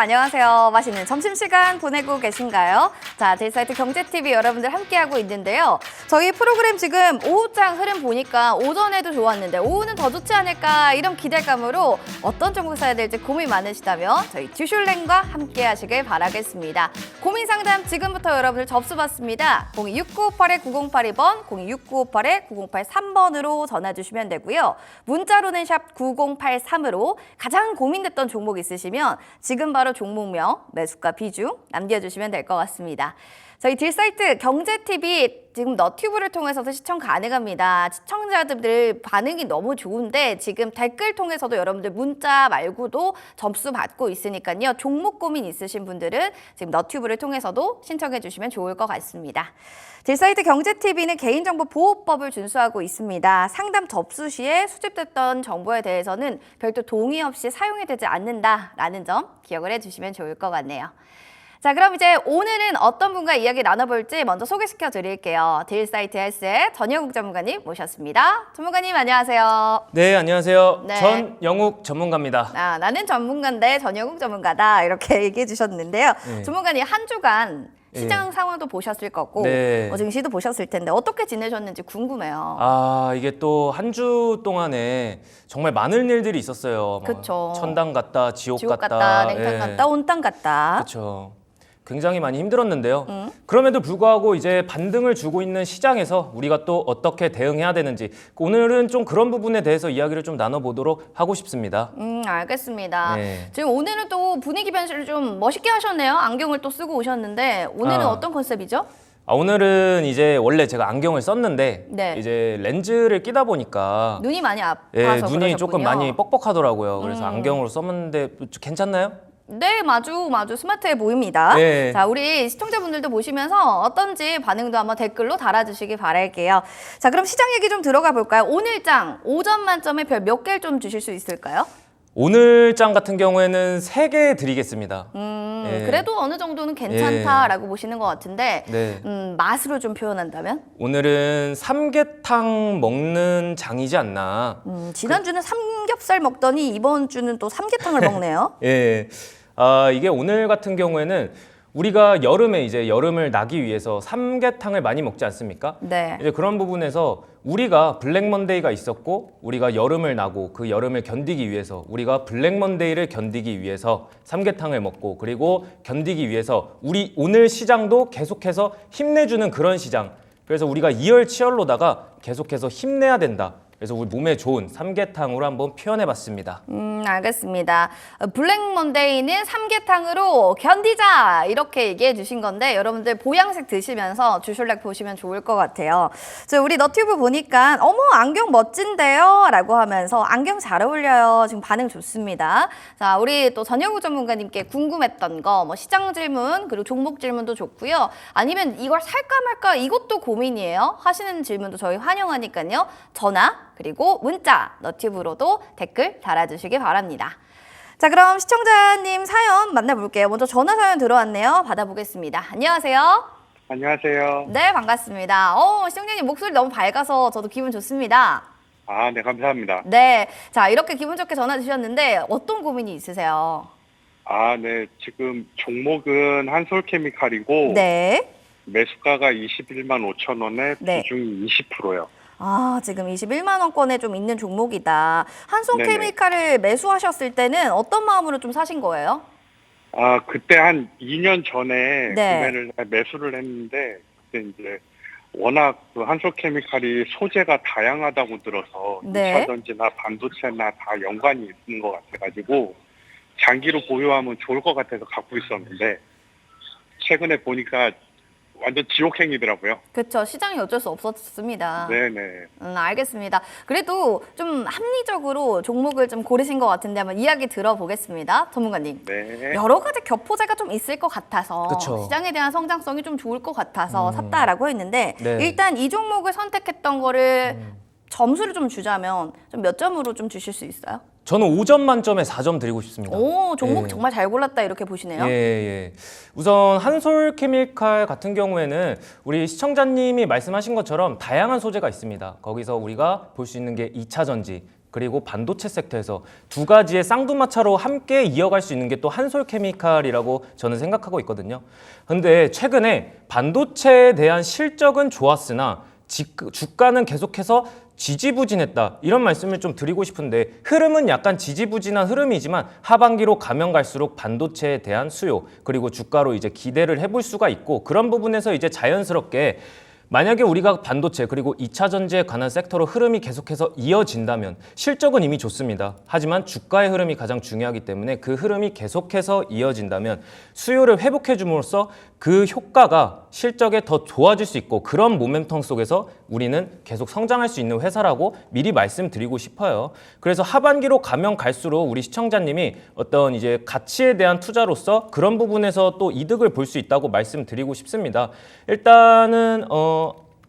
안녕하세요. 맛있는 점심시간 보내고 계신가요? 자, 데이사이트 경제TV 여러분들 함께하고 있는데요. 저희 프로그램 지금 오후장 흐름 보니까 오전에도 좋았는데 오후는 더 좋지 않을까 이런 기대감으로 어떤 종목 사야 될지 고민 많으시다면 저희 듀슐랭과 함께하시길 바라겠습니다. 고민 상담 지금부터 여러분들 접수 받습니다. 026958-9082번, 026958-9083번으로 전화 주시면 되고요. 문자로는 샵 9083으로 가장 고민됐던 종목 있으시면 지금 바로 종목명, 매수가 비중 남겨주시면 될 것 같습니다. 저희 딜사이트 경제TV 지금 너튜브를 통해서도 시청 가능합니다. 시청자들 반응이 너무 좋은데 지금 댓글 통해서도 여러분들 문자 말고도 점수 받고 있으니까요. 종목 고민 있으신 분들은 지금 너튜브를 통해서도 신청해 주시면 좋을 것 같습니다. 딜사이트 경제TV는 개인정보 보호법을 준수하고 있습니다. 상담 접수 시에 수집됐던 정보에 대해서는 별도 동의 없이 사용이 되지 않는다라는 점 기억을 해주시면 좋을 것 같네요. 자, 그럼 이제 오늘은 어떤 분과 이야기 나눠볼지 먼저 소개시켜 드릴게요. 딜사이트 헬스의 전영욱 전문가님 모셨습니다. 전문가님 안녕하세요. 네, 안녕하세요. 네. 전영욱 전문가입니다. 나는 전문가인데 전영욱 전문가다 이렇게 얘기해 주셨는데요. 네. 전문가님 한 주간 시장 상황도 보셨을 거고 네. 증시도 보셨을 텐데 어떻게 지내셨는지 궁금해요. 이게 또 한 주 동안에 정말 많은 일들이 있었어요. 그쵸. 천당 갔다, 지옥 지옥 갔다, 갔다, 냉탕 예. 갔다, 온탕 갔다. 그렇죠. 굉장히 많이 힘들었는데요. 그럼에도 불구하고 이제 반등을 주고 있는 시장에서 우리가 또 어떻게 대응해야 되는지 오늘은 좀 그런 부분에 대해서 이야기를 좀 나눠보도록 하고 싶습니다. 알겠습니다. 네. 지금 오늘은 또 분위기 변신을 좀 멋있게 하셨네요. 안경을 또 쓰고 오셨는데 오늘은 어떤 컨셉이죠? 오늘은 이제 원래 제가 안경을 썼는데 네. 이제 렌즈를 끼다 보니까 눈이 많이 아파서 예, 눈이 그러셨군요. 조금 많이 뻑뻑하더라고요. 그래서 안경으로 썼는데 괜찮나요? 네, 마주 스마트해 보입니다. 네. 자, 우리 시청자분들도 보시면서 어떤지 반응도 한번 댓글로 달아주시기 바랄게요. 자, 그럼 시장 얘기 좀 들어가 볼까요? 오늘장 5점 만점에 별 몇 개를 좀 주실 수 있을까요? 오늘 장 같은 경우에는 3개 드리겠습니다. 예. 그래도 어느 정도는 괜찮다라고 보시는 것 같은데 네. 맛으로 좀 표현한다면? 오늘은 삼계탕 먹는 장이지 않나. 지난주는 삼겹살 먹더니 이번 주는 또 삼계탕을 먹네요. 예. 이게 오늘 같은 경우에는 우리가 여름에 이제 여름을 나기 위해서 삼계탕을 많이 먹지 않습니까? 네. 이제 그런 부분에서 우리가 블랙 먼데이가 있었고 우리가 여름을 나고 그 여름을 견디기 위해서 우리가 블랙 먼데이를 견디기 위해서 삼계탕을 먹고 그리고 견디기 위해서 우리 오늘 시장도 계속해서 힘내주는 그런 시장. 그래서 우리가 이열치열로다가 계속해서 힘내야 된다. 그래서 우리 몸에 좋은 삼계탕으로 한번 표현해봤습니다. 알겠습니다. 블랙 먼데이는 삼계탕으로 견디자 이렇게 얘기해 주신 건데 여러분들 보양식 드시면서 주슐렉 보시면 좋을 것 같아요. 저 우리 너튜브 보니까 어머 안경 멋진데요 라고 하면서 안경 잘 어울려요. 지금 반응 좋습니다. 자, 우리 또 전영우 전문가님께 궁금했던 거 뭐 시장 질문 그리고 종목 질문도 좋고요. 아니면 이걸 살까 말까 이것도 고민이에요. 하시는 질문도 저희 환영하니까요. 전화 그리고 문자, 너튜브로도 댓글 달아주시기 바랍니다. 자, 그럼 시청자님 사연 만나볼게요. 먼저 전화 사연 들어왔네요. 받아보겠습니다. 안녕하세요. 안녕하세요. 네, 반갑습니다. 시청자님 목소리 너무 밝아서 저도 기분 좋습니다. 네, 감사합니다. 네, 자 이렇게 기분 좋게 전화 주셨는데 어떤 고민이 있으세요? 네, 지금 종목은 한솔케미칼이고 네. 매수가가 21만 5천 원에 네. 비중이 20%요. 지금 21만 원권에 좀 있는 종목이다. 한솔케미칼을 네네. 매수하셨을 때는 어떤 마음으로 좀 사신 거예요? 그때 한 2년 전에 네. 매수를 했는데 그때 이제 워낙 그 한솔케미칼이 소재가 다양하다고 들어서 네. 2차 전지나 반도체나 다 연관이 있는 것 같아가지고 장기로 보유하면 좋을 것 같아서 갖고 있었는데 최근에 보니까 완전 지옥행이더라고요. 그렇죠. 시장이 어쩔 수 없었습니다. 네네. 알겠습니다. 그래도 좀 합리적으로 종목을 좀 고르신 것 같은데 한번 이야기 들어보겠습니다. 전문가님. 네. 여러 가지 겹포제가 좀 있을 것 같아서 그쵸. 시장에 대한 성장성이 좀 좋을 것 같아서 샀다라고 했는데 네. 일단 이 종목을 선택했던 거를 점수를 좀 주자면 좀 몇 점으로 좀 주실 수 있어요? 저는 5점 만점에 4점 드리고 싶습니다. 오, 종목 예. 정말 잘 골랐다 이렇게 보시네요. 예. 우선 한솔케미칼 같은 경우에는 우리 시청자님이 말씀하신 것처럼 다양한 소재가 있습니다. 거기서 우리가 볼 수 있는 게 2차 전지, 그리고 반도체 섹터에서 두 가지의 쌍두마차로 함께 이어갈 수 있는 게 또 한솔케미칼이라고 저는 생각하고 있거든요. 근데 최근에 반도체에 대한 실적은 좋았으나 주가는 계속해서 지지부진했다, 이런 말씀을 좀 드리고 싶은데, 흐름은 약간 지지부진한 흐름이지만 하반기로 가면 갈수록 반도체에 대한 수요 그리고 주가로 이제 기대를 해볼 수가 있고, 그런 부분에서 이제 자연스럽게 만약에 우리가 반도체 그리고 2차 전지에 관한 섹터로 흐름이 계속해서 이어진다면 실적은 이미 좋습니다. 하지만 주가의 흐름이 가장 중요하기 때문에 그 흐름이 계속해서 이어진다면 수요를 회복해 줌으로써 그 효과가 실적에 더 좋아질 수 있고, 그런 모멘텀 속에서 우리는 계속 성장할 수 있는 회사라고 미리 말씀드리고 싶어요. 그래서 하반기로 가면 갈수록 우리 시청자님이 어떤 이제 가치에 대한 투자로서 그런 부분에서 또 이득을 볼 수 있다고 말씀드리고 싶습니다. 일단은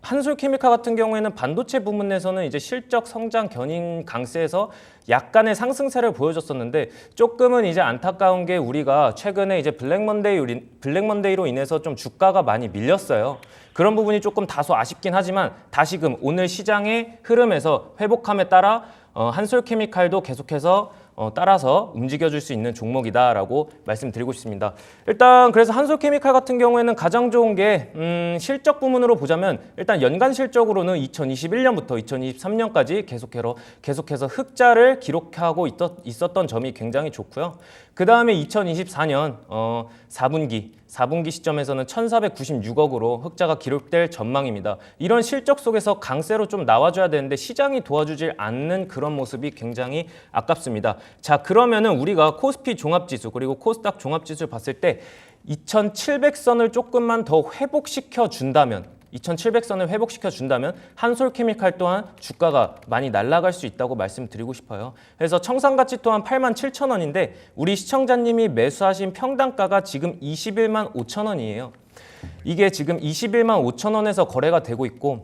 한솔케미칼 같은 경우에는 반도체 부문에서는 이제 실적 성장 견인 강세에서 약간의 상승세를 보여줬었는데, 조금은 이제 안타까운 게 우리가 최근에 이제 블랙먼데이로 인해서 좀 주가가 많이 밀렸어요. 그런 부분이 조금 다소 아쉽긴 하지만 다시금 오늘 시장의 흐름에서 회복함에 따라 한솔케미칼도 계속해서 따라서 움직여줄 수 있는 종목이다라고 말씀드리고 싶습니다. 일단 그래서 한솔케미칼 같은 경우에는 가장 좋은 게 실적 부문으로 보자면, 일단 연간 실적으로는 2021년부터 2023년까지 계속해서 흑자를 기록하고 있었던 점이 굉장히 좋고요. 그 다음에 2024년 4분기 시점에서는 1,496억으로 흑자가 기록될 전망입니다. 이런 실적 속에서 강세로 좀 나와줘야 되는데 시장이 도와주질 않는 그런 모습이 굉장히 아깝습니다. 자, 그러면은 우리가 코스피 종합지수 그리고 코스닥 종합지수를 봤을 때 2,700선을 조금만 더 회복시켜 준다면, 한솔케미칼 또한 주가가 많이 날아갈 수 있다고 말씀드리고 싶어요. 그래서 청산가치 또한 87,000원인데 우리 시청자님이 매수하신 평단가가 지금 21만 5천 원이에요. 이게 지금 21만 5천 원에서 거래가 되고 있고,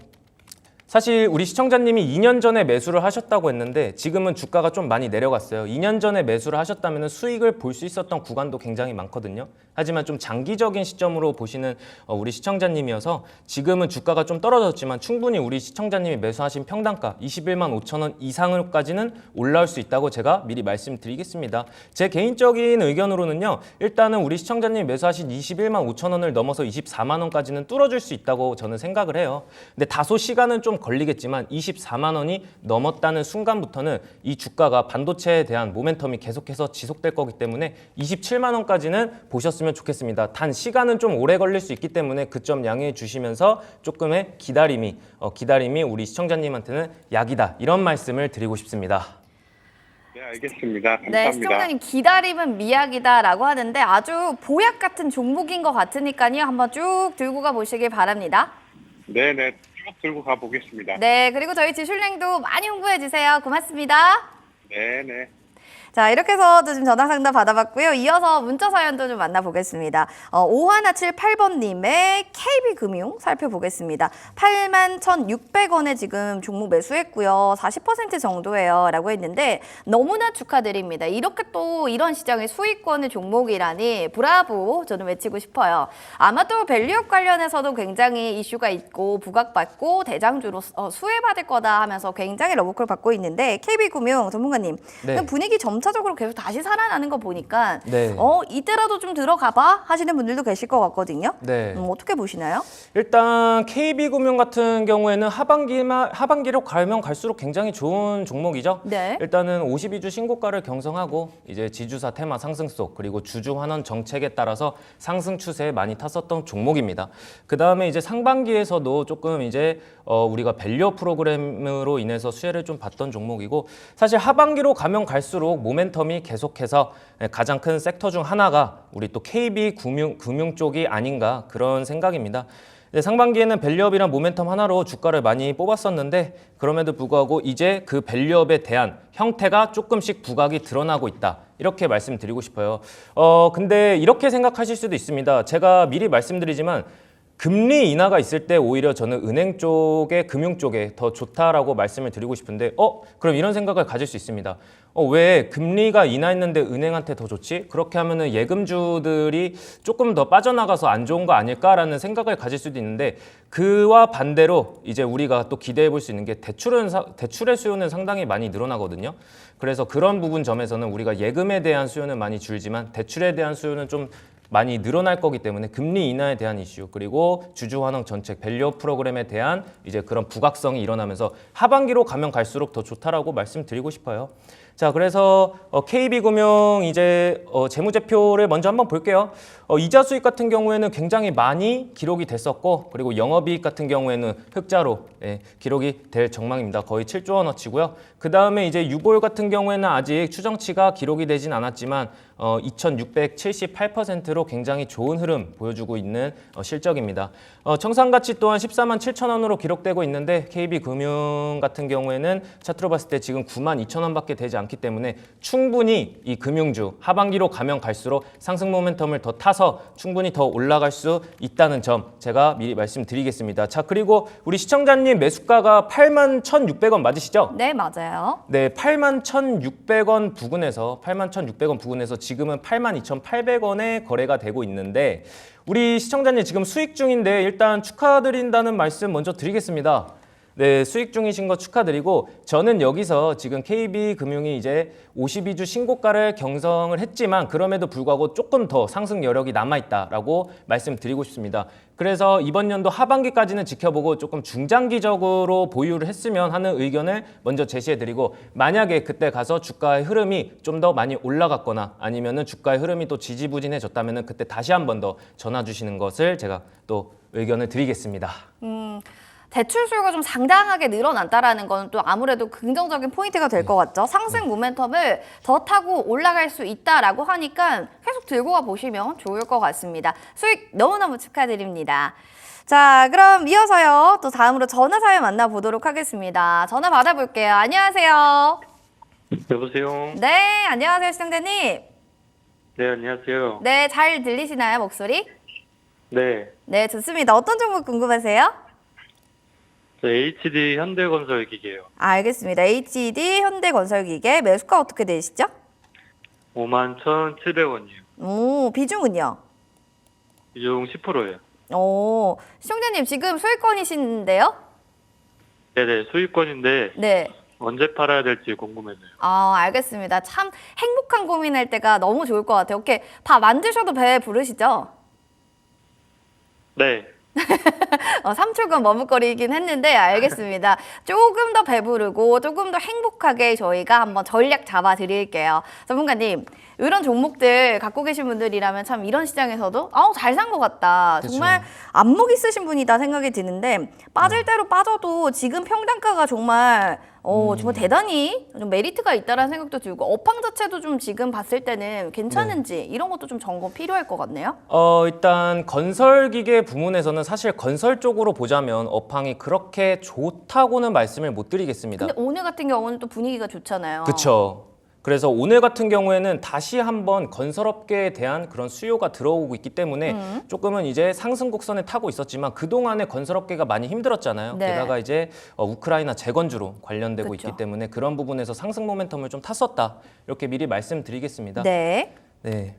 사실 우리 시청자님이 2년 전에 매수를 하셨다고 했는데 지금은 주가가 좀 많이 내려갔어요. 2년 전에 매수를 하셨다면 수익을 볼 수 있었던 구간도 굉장히 많거든요. 하지만 좀 장기적인 시점으로 보시는 우리 시청자님이어서 지금은 주가가 좀 떨어졌지만 충분히 우리 시청자님이 매수하신 평단가 21만 5천 원 이상으로까지는 올라올 수 있다고 제가 미리 말씀드리겠습니다. 제 개인적인 의견으로는요, 일단은 우리 시청자님이 매수하신 21만 5천 원을 넘어서 24만 원까지는 뚫어줄 수 있다고 저는 생각을 해요. 근데 다소 시간은 좀 걸리겠지만 24만 원이 넘었다는 순간부터는 이 주가가 반도체에 대한 모멘텀이 계속해서 지속될 거기 때문에 27만 원까지는 보셨으면 좋겠습니다. 단 시간은 좀 오래 걸릴 수 있기 때문에 그 점 양해해 주시면서 조금의 기다림이 우리 시청자님한테는 약이다, 이런 말씀을 드리고 싶습니다. 네, 알겠습니다. 감사합니다. 네, 시청자님 기다림은 미약이다라고 하는데 아주 보약 같은 종목인 것 같으니까요. 한번 쭉 들고 가보시길 바랍니다. 네네, 쭉 들고 가보겠습니다. 네, 그리고 저희 지슐랭도 많이 홍보해 주세요. 고맙습니다. 네네. 자, 이렇게 해서 지금 전화 상담 받아봤고요. 이어서 문자 사연도 좀 만나보겠습니다. 5178번님의 KB금융 살펴보겠습니다. 81,600원에 지금 종목 매수했고요. 40% 정도예요 라고 했는데 너무나 축하드립니다. 이렇게 또 이런 시장의 수익권의 종목이라니 브라보 저는 외치고 싶어요. 아마 또 밸류업 관련해서도 굉장히 이슈가 있고 부각받고 대장주로 수혜받을 거다 하면서 굉장히 러브콜 받고 있는데, KB금융 전문가님, 네. 분위기 점차적으로 계속 다시 살아나는 거 보니까 네. 이때라도 좀 들어가봐 하시는 분들도 계실 것 같거든요. 네. 어떻게 보시나요? 일단 KB금융 같은 경우에는 하반기로 가면 갈수록 굉장히 좋은 종목이죠. 네. 일단은 52주 신고가를 경성하고 이제 지주사 테마 상승 속 그리고 주주 환원 정책에 따라서 상승 추세에 많이 탔었던 종목입니다. 그 다음에 이제 상반기에서도 조금 이제 우리가 밸류업 프로그램으로 인해서 수혜를 좀 받던 종목이고, 사실 하반기로 가면 갈수록 모멘텀이 계속해서 가장 큰 섹터 중 하나가 우리 또 KB 금융 쪽이 아닌가, 그런 생각입니다. 상반기에는 밸류업이란 모멘텀 하나로 주가를 많이 뽑았었는데 그럼에도 불구하고 이제 그 밸류업에 대한 형태가 조금씩 부각이 드러나고 있다, 이렇게 말씀드리고 싶어요. 근데 이렇게 생각하실 수도 있습니다. 제가 미리 말씀드리지만 금리 인하가 있을 때 오히려 저는 은행 쪽에 금융 쪽에 더 좋다라고 말씀을 드리고 싶은데 그럼 이런 생각을 가질 수 있습니다. 왜 금리가 인하했는데 은행한테 더 좋지? 그렇게 하면은 예금주들이 조금 더 빠져나가서 안 좋은 거 아닐까라는 생각을 가질 수도 있는데 그와 반대로 이제 우리가 또 기대해 볼 수 있는 게 대출의 수요는 상당히 많이 늘어나거든요. 그래서 그런 부분 점에서는 우리가 예금에 대한 수요는 많이 줄지만 대출에 대한 수요는 좀 많이 늘어날 거기 때문에 금리 인하에 대한 이슈 그리고 주주 환원 정책 밸류업 프로그램에 대한 이제 그런 부각성이 일어나면서 하반기로 가면 갈수록 더 좋다라고 말씀드리고 싶어요. 자, 그래서 KB금융 이제 재무제표를 먼저 한번 볼게요. 이자 수익 같은 경우에는 굉장히 많이 기록이 됐었고 그리고 영업이익 같은 경우에는 흑자로 기록이 될 전망입니다. 거의 7조 원어치고요. 그 다음에 이제 유볼 같은 경우에는 아직 추정치가 기록이 되진 않았지만 2678%로 굉장히 좋은 흐름 보여주고 있는 실적입니다. 청산가치 또한 14만 7천 원으로 기록되고 있는데 KB금융 같은 경우에는 차트로 봤을 때 지금 9만 2천 원밖에 되지 않기 때문에 충분히 이 금융주 하반기로 가면 갈수록 상승 모멘텀을 더 타서 충분히 더 올라갈 수 있다는 점 제가 미리 말씀드리겠습니다. 자, 그리고 우리 시청자님 매수가가 8만 1,600원 맞으시죠? 네, 맞아요. 네, 8만 1,600원 부근에서 지금은 8만 2,800원에 거래가 되고 있는데 우리 시청자님 지금 수익 중인데 일단 축하드린다는 말씀 먼저 드리겠습니다. 네, 수익 중이신 거 축하드리고 저는 여기서 지금 KB금융이 이제 52주 신고가를 경성을 했지만 그럼에도 불구하고 조금 더 상승 여력이 남아있다라고 말씀드리고 싶습니다. 그래서 이번 연도 하반기까지는 지켜보고 조금 중장기적으로 보유를 했으면 하는 의견을 먼저 제시해드리고 만약에 그때 가서 주가의 흐름이 좀 더 많이 올라갔거나 아니면은 주가의 흐름이 또 지지부진해졌다면은 그때 다시 한 번 더 전화 주시는 것을 제가 또 의견을 드리겠습니다. 대출 수요가 좀 상당하게 늘어났다라는 건 또 아무래도 긍정적인 포인트가 될 것 같죠. 상승 모멘텀을 더 타고 올라갈 수 있다라고 하니까 계속 들고 가 보시면 좋을 것 같습니다. 수익 너무너무 축하드립니다. 자, 그럼 이어서요. 또 다음으로 전화 사연 만나보도록 하겠습니다. 전화 받아볼게요. 안녕하세요. 여보세요. 네, 안녕하세요, 시청자님. 네, 안녕하세요. 네, 잘 들리시나요, 목소리? 네, 네, 좋습니다. 어떤 종목 궁금하세요? 저 HD 현대건설기계요. 알겠습니다. HD 현대건설기계 매수가 어떻게 되시죠? 51,700원이요. 오, 비중은요? 비중 10%예요. 오, 시청자님 지금 소유권이신데요? 네네, 소유권인데 네. 언제 팔아야 될지 궁금해서요. 아, 알겠습니다. 참 행복한 고민할 때가 너무 좋을 것 같아요. 오케이, 밥 만드셔도 배 부르시죠? 네, 3초간 머뭇거리긴 했는데 알겠습니다. 조금 더 배부르고 조금 더 행복하게 저희가 한번 전략 잡아 드릴게요. 전문가님, 이런 종목들 갖고 계신 분들이라면 참 이런 시장에서도 잘 산 것 같다. 그쵸. 정말 안목 있으신 분이다 생각이 드는데 빠질 대로 빠져도 지금 평단가가 정말 정말 대단히 좀 메리트가 있다라는 생각도 들고 업황 자체도 좀 지금 봤을 때는 괜찮은지 이런 것도 좀 점검 필요할 것 같네요. 일단 건설기계 부문에서는 사실 건설 쪽으로 보자면 업황이 그렇게 좋다고는 말씀을 못 드리겠습니다. 근데 오늘 같은 경우는 또 분위기가 좋잖아요. 그렇죠. 그래서 오늘 같은 경우에는 다시 한번 건설업계에 대한 그런 수요가 들어오고 있기 때문에 조금은 이제 상승 곡선에 타고 있었지만 그동안에 건설업계가 많이 힘들었잖아요. 네. 게다가 이제 우크라이나 재건주로 관련되고 그쵸. 있기 때문에 그런 부분에서 상승 모멘텀을 좀 탔었다. 이렇게 미리 말씀드리겠습니다. 네. 네.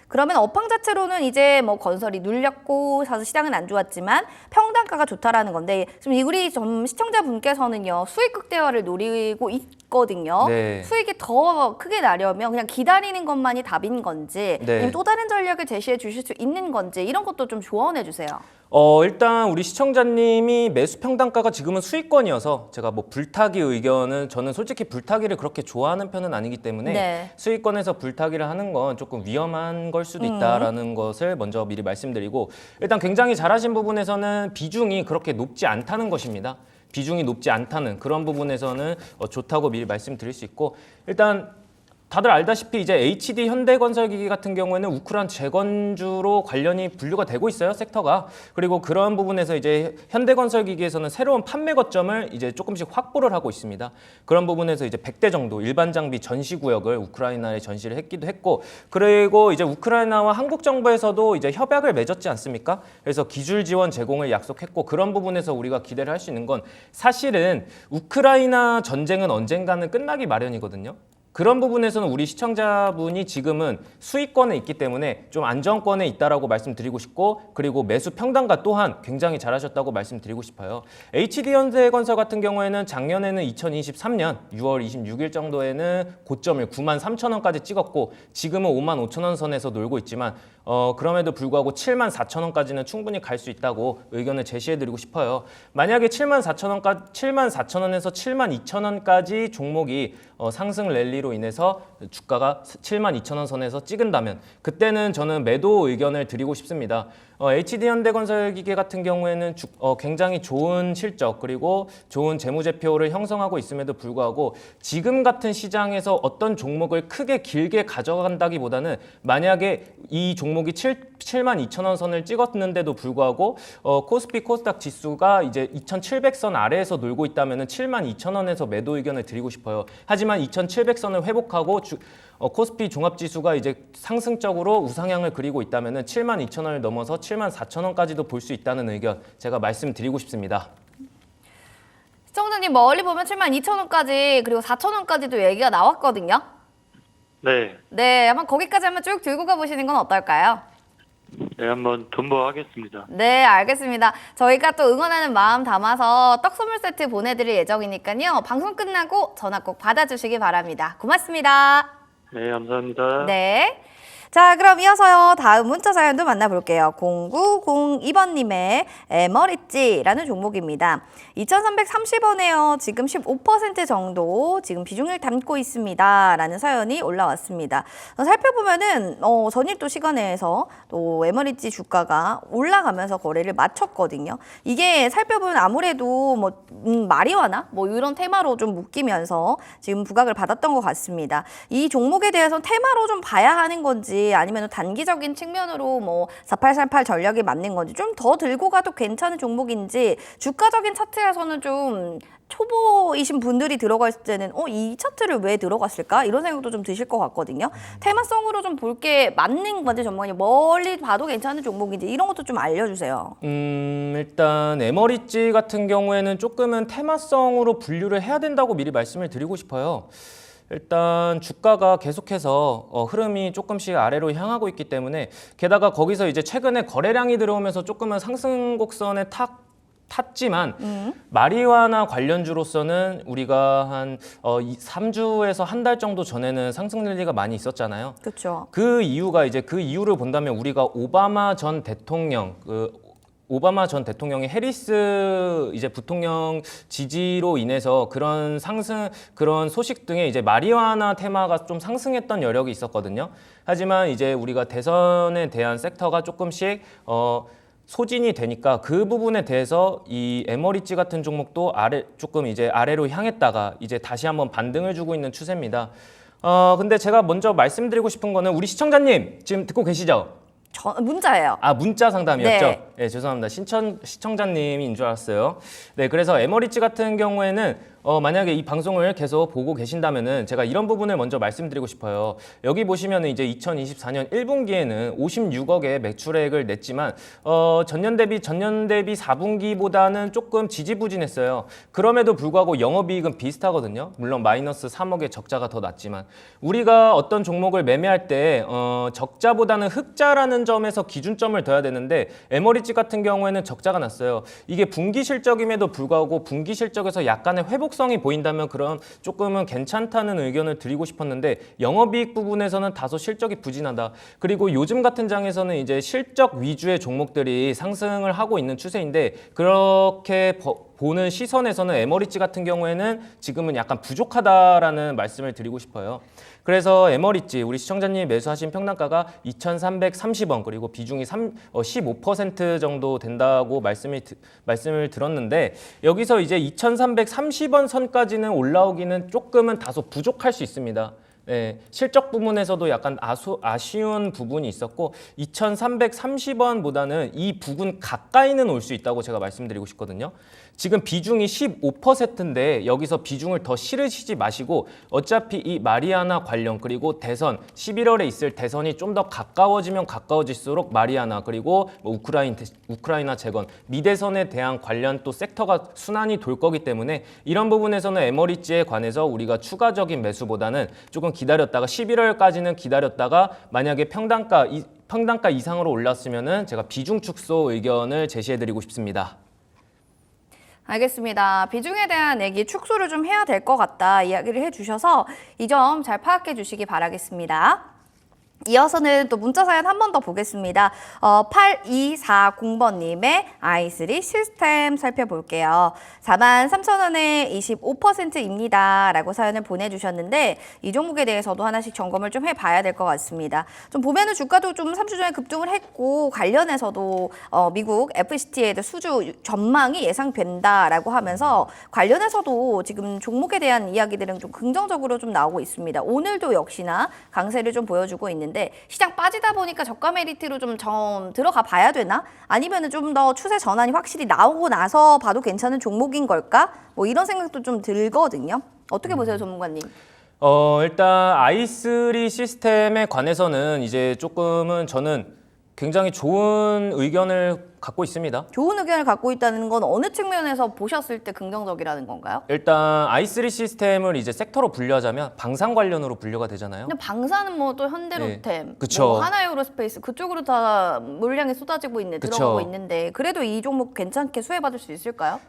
그러면 업황 자체로는 이제 뭐 건설이 눌렸고 사실 시장은 안 좋았지만 평단가가 좋다라는 건데 지금 우리 좀 시청자분께서는요 수익 극대화를 노리고 있거든요. 네. 수익이 더 크게 나려면 그냥 기다리는 것만이 답인 건지 네. 아니면 또 다른 전략을 제시해 주실 수 있는 건지 이런 것도 좀 조언해 주세요. 일단 우리 시청자님이 매수 평단가가 지금은 수익권이어서 제가 뭐 불타기 의견은 저는 솔직히 불타기를 그렇게 좋아하는 편은 아니기 때문에 네. 수익권에서 불타기를 하는 건 조금 위험한 걸 수도 있다라는 것을 먼저 미리 말씀드리고 일단 굉장히 잘하신 부분에서는 비중이 그렇게 높지 않다는 것입니다. 비중이 높지 않다는 그런 부분에서는 좋다고 미리 말씀드릴 수 있고 일단 다들 알다시피 이제 HD 현대건설기기 같은 경우에는 우크라이나 재건주로 관련이 분류가 되고 있어요, 섹터가. 그리고 그런 부분에서 이제 현대건설기기에서는 새로운 판매 거점을 이제 조금씩 확보를 하고 있습니다. 그런 부분에서 이제 100대 정도 일반 장비 전시 구역을 우크라이나에 전시를 했기도 했고, 그리고 이제 우크라이나와 한국 정부에서도 이제 협약을 맺었지 않습니까? 그래서 기술 지원 제공을 약속했고, 그런 부분에서 우리가 기대를 할 수 있는 건 사실은 우크라이나 전쟁은 언젠가는 끝나기 마련이거든요. 그런 부분에서는 우리 시청자분이 지금은 수익권에 있기 때문에 좀 안정권에 있다라고 말씀드리고 싶고, 그리고 매수 평단가 또한 굉장히 잘하셨다고 말씀드리고 싶어요. HD현대건설 같은 경우에는 작년에는 2023년 6월 26일 정도에는 고점을 93,000원까지 찍었고, 지금은 55,000원 선에서 놀고 있지만 그럼에도 불구하고 74,000원까지는 충분히 갈 수 있다고 의견을 제시해드리고 싶어요. 만약에 74,000원에서 72,000원까지 종목이 상승 랠리로 인해서 주가가 72,000원 선에서 찍은다면 그때는 저는 매도 의견을 드리고 싶습니다. HD현대건설기계 같은 경우에는 굉장히 좋은 실적 그리고 좋은 재무제표를 형성하고 있음에도 불구하고 지금 같은 시장에서 어떤 종목을 크게 길게 가져간다기보다는 만약에 이 종목이 72,000원 선을 찍었는데도 불구하고 코스피 코스닥 지수가 이제 2,700선 아래에서 놀고 있다면 72,000원에서 매도 의견을 드리고 싶어요. 하지만 2,700선을 회복하고 코스피 종합지수가 이제 상승적으로 우상향을 그리고 있다면 72,000원을 넘어서 74,000원까지도 볼 수 있다는 의견 제가 말씀드리고 싶습니다. 시청자님 멀리 보면 72,000원까지 그리고 4,000원까지도 얘기가 나왔거든요. 네, 네, 한번 거기까지 한번 쭉 들고 가보시는 건 어떨까요? 네, 한번 존버하겠습니다. 네, 알겠습니다. 저희가 또 응원하는 마음 담아서 떡 선물 세트 보내드릴 예정이니까요. 방송 끝나고 전화 꼭 받아주시기 바랍니다. 고맙습니다. 네, 감사합니다. 네. 자, 그럼 이어서요. 다음 문자 사연도 만나볼게요. 0902번님의 에머리지라는 종목입니다. 2,330원에요. 지금 15% 정도 지금 비중을 담고 있습니다. 라는 사연이 올라왔습니다. 살펴보면은 전일 또 시간에서 또 에머리지 주가가 올라가면서 거래를 마쳤거든요. 이게 살펴보면 아무래도 뭐 마리화나 뭐 이런 테마로 좀 묶이면서 지금 부각을 받았던 것 같습니다. 이 종목에 대해서는 테마로 좀 봐야 하는 건지 아니면 단기적인 측면으로 뭐 4838 전략이 맞는 건지 좀 더 들고 가도 괜찮은 종목인지 주가적인 차트에서는 좀 초보이신 분들이 들어가 있을 때는 이 차트를 왜 들어갔을까? 이런 생각도 좀 드실 것 같거든요. 테마성으로 좀 볼 게 맞는 건지 전문가님 멀리 봐도 괜찮은 종목인지 이런 것도 좀 알려주세요. 일단 에머리지 같은 경우에는 조금은 테마성으로 분류를 해야 된다고 미리 말씀을 드리고 싶어요. 일단 주가가 계속해서 흐름이 조금씩 아래로 향하고 있기 때문에 게다가 거기서 이제 최근에 거래량이 들어오면서 조금은 상승 곡선에 탔지만 마리화나 관련주로서는 우리가 한 3주에서 한 달 정도 전에는 상승 랠리가 많이 있었잖아요. 그렇죠. 그 이유가 이제 그 이유를 본다면 우리가 오바마 전 대통령이 해리스 이제 부통령 지지로 인해서 그런 소식 등에 이제 마리화나 테마가 좀 상승했던 여력이 있었거든요. 하지만 이제 우리가 대선에 대한 섹터가 조금씩 소진이 되니까 그 부분에 대해서 이 에머리지 같은 종목도 조금 이제 아래로 향했다가 이제 다시 한번 반등을 주고 있는 추세입니다. 근데 제가 먼저 말씀드리고 싶은 거는 우리 시청자님 지금 듣고 계시죠? 문자예요. 문자 상담이었죠? 네. 네, 죄송합니다. 시청자님인 줄 알았어요. 네, 그래서 에머리지 같은 경우에는 만약에 이 방송을 계속 보고 계신다면은 제가 이런 부분을 먼저 말씀드리고 싶어요. 여기 보시면은 이제 2024년 1분기에는 56억의 매출액을 냈지만 전년 대비 4분기보다는 조금 지지부진했어요. 그럼에도 불구하고 영업이익은 비슷하거든요. 물론 마이너스 3억의 적자가 더 났지만 우리가 어떤 종목을 매매할 때 적자보다는 흑자라는 점에서 기준점을 둬야 되는데 에머리지 같은 경우에는 적자가 났어요. 이게 분기 실적임에도 불구하고 분기 실적에서 약간의 회복성이 보인다면 그럼 조금은 괜찮다는 의견을 드리고 싶었는데 영업이익 부분에서는 다소 실적이 부진하다. 그리고 요즘 같은 장에서는 이제 실적 위주의 종목들이 상승을 하고 있는 추세인데 그렇게 보는 시선에서는 에머리지 같은 경우에는 지금은 약간 부족하다라는 말씀을 드리고 싶어요. 그래서 에머리지 우리 시청자님이 매수하신 평단가가 2,330원 그리고 비중이 15% 정도 된다고 말씀을 들었는데 여기서 이제 2,330원 선까지는 올라오기는 조금은 다소 부족할 수 있습니다. 네, 실적 부분에서도 약간 아쉬운 부분이 있었고 2,330원보다는 이 부근 가까이는 올 수 있다고 제가 말씀드리고 싶거든요. 지금 비중이 15%인데 여기서 비중을 더 실으시지 마시고 어차피 이 마리아나 관련 그리고 대선 11월에 있을 대선이 좀 더 가까워지면 가까워질수록 마리아나 그리고 뭐 우크라이나 재건 미대선에 대한 관련 또 섹터가 순환이 돌 거기 때문에 이런 부분에서는 에머리지에 관해서 우리가 추가적인 매수보다는 조금 기다렸다가 11월까지는 기다렸다가 만약에 평단가 이상으로 올랐으면은 제가 비중 축소 의견을 제시해드리고 싶습니다. 알겠습니다. 비중에 대한 얘기 축소를 좀 해야 될 것 같다 이야기를 해주셔서 이 점 잘 파악해 주시기 바라겠습니다. 이어서는 또 문자 사연 한 번 더 보겠습니다. 8240번님의 i3 시스템 살펴볼게요. 43,000원에 25%입니다. 라고 사연을 보내주셨는데 이 종목에 대해서도 하나씩 점검을 좀 해봐야 될 것 같습니다. 좀 보면은 주가도 좀 3주 전에 급등을 했고 관련해서도 미국 FCT의 수주 전망이 예상된다라고 하면서 관련해서도 지금 종목에 대한 이야기들은 좀 긍정적으로 좀 나오고 있습니다. 오늘도 역시나 강세를 좀 보여주고 있는데 시장 빠지다 보니까 저가 메리트로 좀 들어가 봐야 되나? 아니면은 좀 더 추세 전환이 확실히 나오고 나서 봐도 괜찮은 종목인 걸까? 뭐 이런 생각도 좀 들거든요. 어떻게 보세요, 전문가님? 일단 i3 시스템에 관해서는 이제 조금은 저는 굉장히 좋은 의견을 갖고 있습니다. 좋은 의견을 갖고 있다는 건 어느 측면에서 보셨을 때 긍정적이라는 건가요? 일단 i3 시스템을 이제 섹터로 분류하자면 방산 관련으로 분류가 되잖아요. 근데 방사는 뭐 또 현대로템, 네, 그쵸. 뭐 하나에어로스페이스 그쪽으로 다 물량이 쏟아지고 그쵸. 들어가고 있는데 그래도 이 종목 괜찮게 수혜받을 수 있을까요?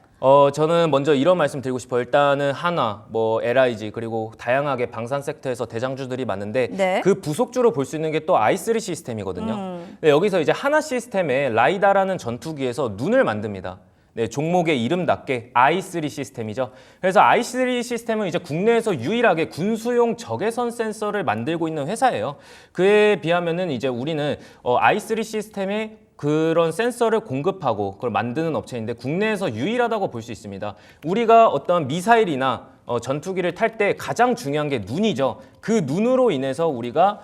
저는 먼저 이런 말씀 드리고 싶어요. 일단은 한화, 뭐 LIG 그리고 다양하게 방산 섹터에서 대장주들이 많은데 네. 그 부속주로 볼 수 있는 게 또 i3 시스템이거든요. 네, 여기서 이제 한화 시스템에 라이다라는 전투기에서 눈을 만듭니다. 네, 종목의 이름답게 i3 시스템이죠. 그래서 i3 시스템은 이제 국내에서 유일하게 군수용 적외선 센서를 만들고 있는 회사예요. 그에 비하면은 이제 우리는 i3 시스템에 그런 센서를 공급하고 그걸 만드는 업체인데 국내에서 유일하다고 볼 수 있습니다. 우리가 어떤 미사일이나 전투기를 탈 때 가장 중요한 게 눈이죠. 그 눈으로 인해서 우리가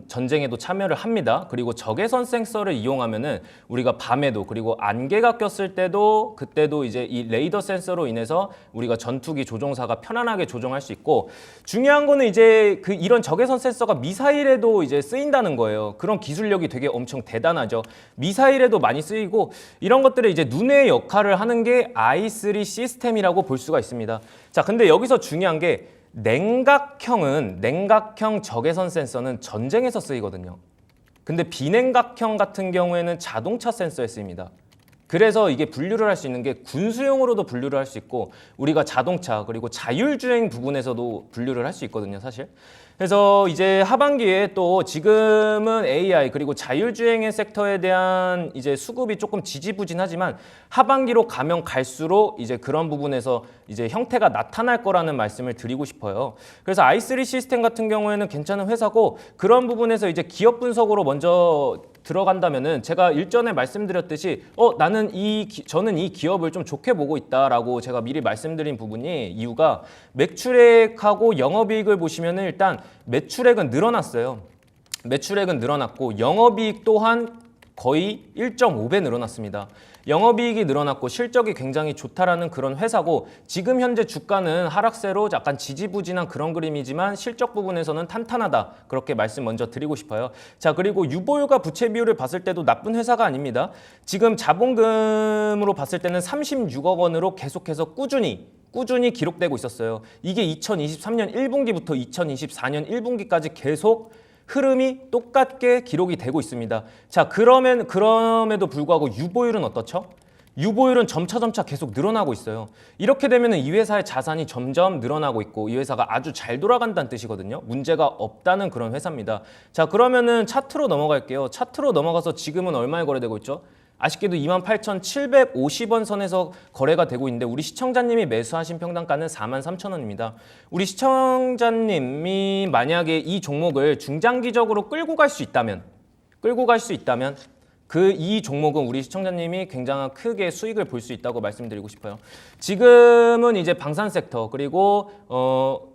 전쟁에도 참여를 합니다. 그리고 적외선 센서를 이용하면은 우리가 밤에도 그리고 안개가 꼈을 때도 그때도 이제 이 레이더 센서로 인해서 우리가 전투기 조종사가 편안하게 조종할 수 있고 중요한 거는 이제 이런 적외선 센서가 미사일에도 이제 쓰인다는 거예요. 그런 기술력이 되게 엄청 대단하죠. 미사일에도 많이 쓰이고 이런 것들을 이제 눈의 역할을 하는 게 i3 시스템이라고 볼 수가 있습니다. 자, 근데 여기서 중요한 게 냉각형 적외선 센서는 전쟁에서 쓰이거든요. 근데 비냉각형 같은 경우에는 자동차 센서에 쓰입니다. 그래서 이게 분류를 할 수 있는 게 군수용으로도 분류를 할 수 있고 우리가 자동차 그리고 자율주행 부분에서도 분류를 할 수 있거든요, 사실. 그래서 이제 하반기에 또 지금은 AI 그리고 자율주행의 섹터에 대한 이제 수급이 조금 지지부진하지만 하반기로 가면 갈수록 이제 그런 부분에서 이제 형태가 나타날 거라는 말씀을 드리고 싶어요. 그래서 i3 시스템 같은 경우에는 괜찮은 회사고 그런 부분에서 이제 기업 분석으로 먼저 들어간다면은 제가 일전에 말씀드렸듯이 저는 이 기업을 좀 좋게 보고 있다라고 제가 미리 말씀드린 부분이 이유가 매출액하고 영업이익을 보시면은 일단 매출액은 늘어났어요. 매출액은 늘어났고 영업이익 또한 거의 1.5배 늘어났습니다. 영업이익이 늘어났고 실적이 굉장히 좋다라는 그런 회사고 지금 현재 주가는 하락세로 약간 지지부진한 그런 그림이지만 실적 부분에서는 탄탄하다. 그렇게 말씀 먼저 드리고 싶어요. 자, 그리고 유보율과 부채 비율을 봤을 때도 나쁜 회사가 아닙니다. 지금 자본금으로 봤을 때는 36억 원으로 계속해서 꾸준히 기록되고 있었어요. 이게 2023년 1분기부터 2024년 1분기까지 계속 흐름이 똑같게 기록이 되고 있습니다. 자, 그럼에도 불구하고 유보율은 어떻죠? 유보율은 점차 계속 늘어나고 있어요. 이렇게 되면 이 회사의 자산이 점점 늘어나고 있고 이 회사가 아주 잘 돌아간다는 뜻이거든요. 문제가 없다는 그런 회사입니다. 자, 그러면은 차트로 넘어갈게요. 차트로 넘어가서 지금은 얼마에 거래되고 있죠? 아쉽게도 28,750원 선에서 거래가 되고 있는데 우리 시청자님이 매수하신 평단가는 43,000원입니다. 우리 시청자님이 만약에 이 종목을 중장기적으로 끌고 갈 수 있다면 이 종목은 우리 시청자님이 굉장히 크게 수익을 볼 수 있다고 말씀드리고 싶어요. 지금은 이제 방산 섹터 그리고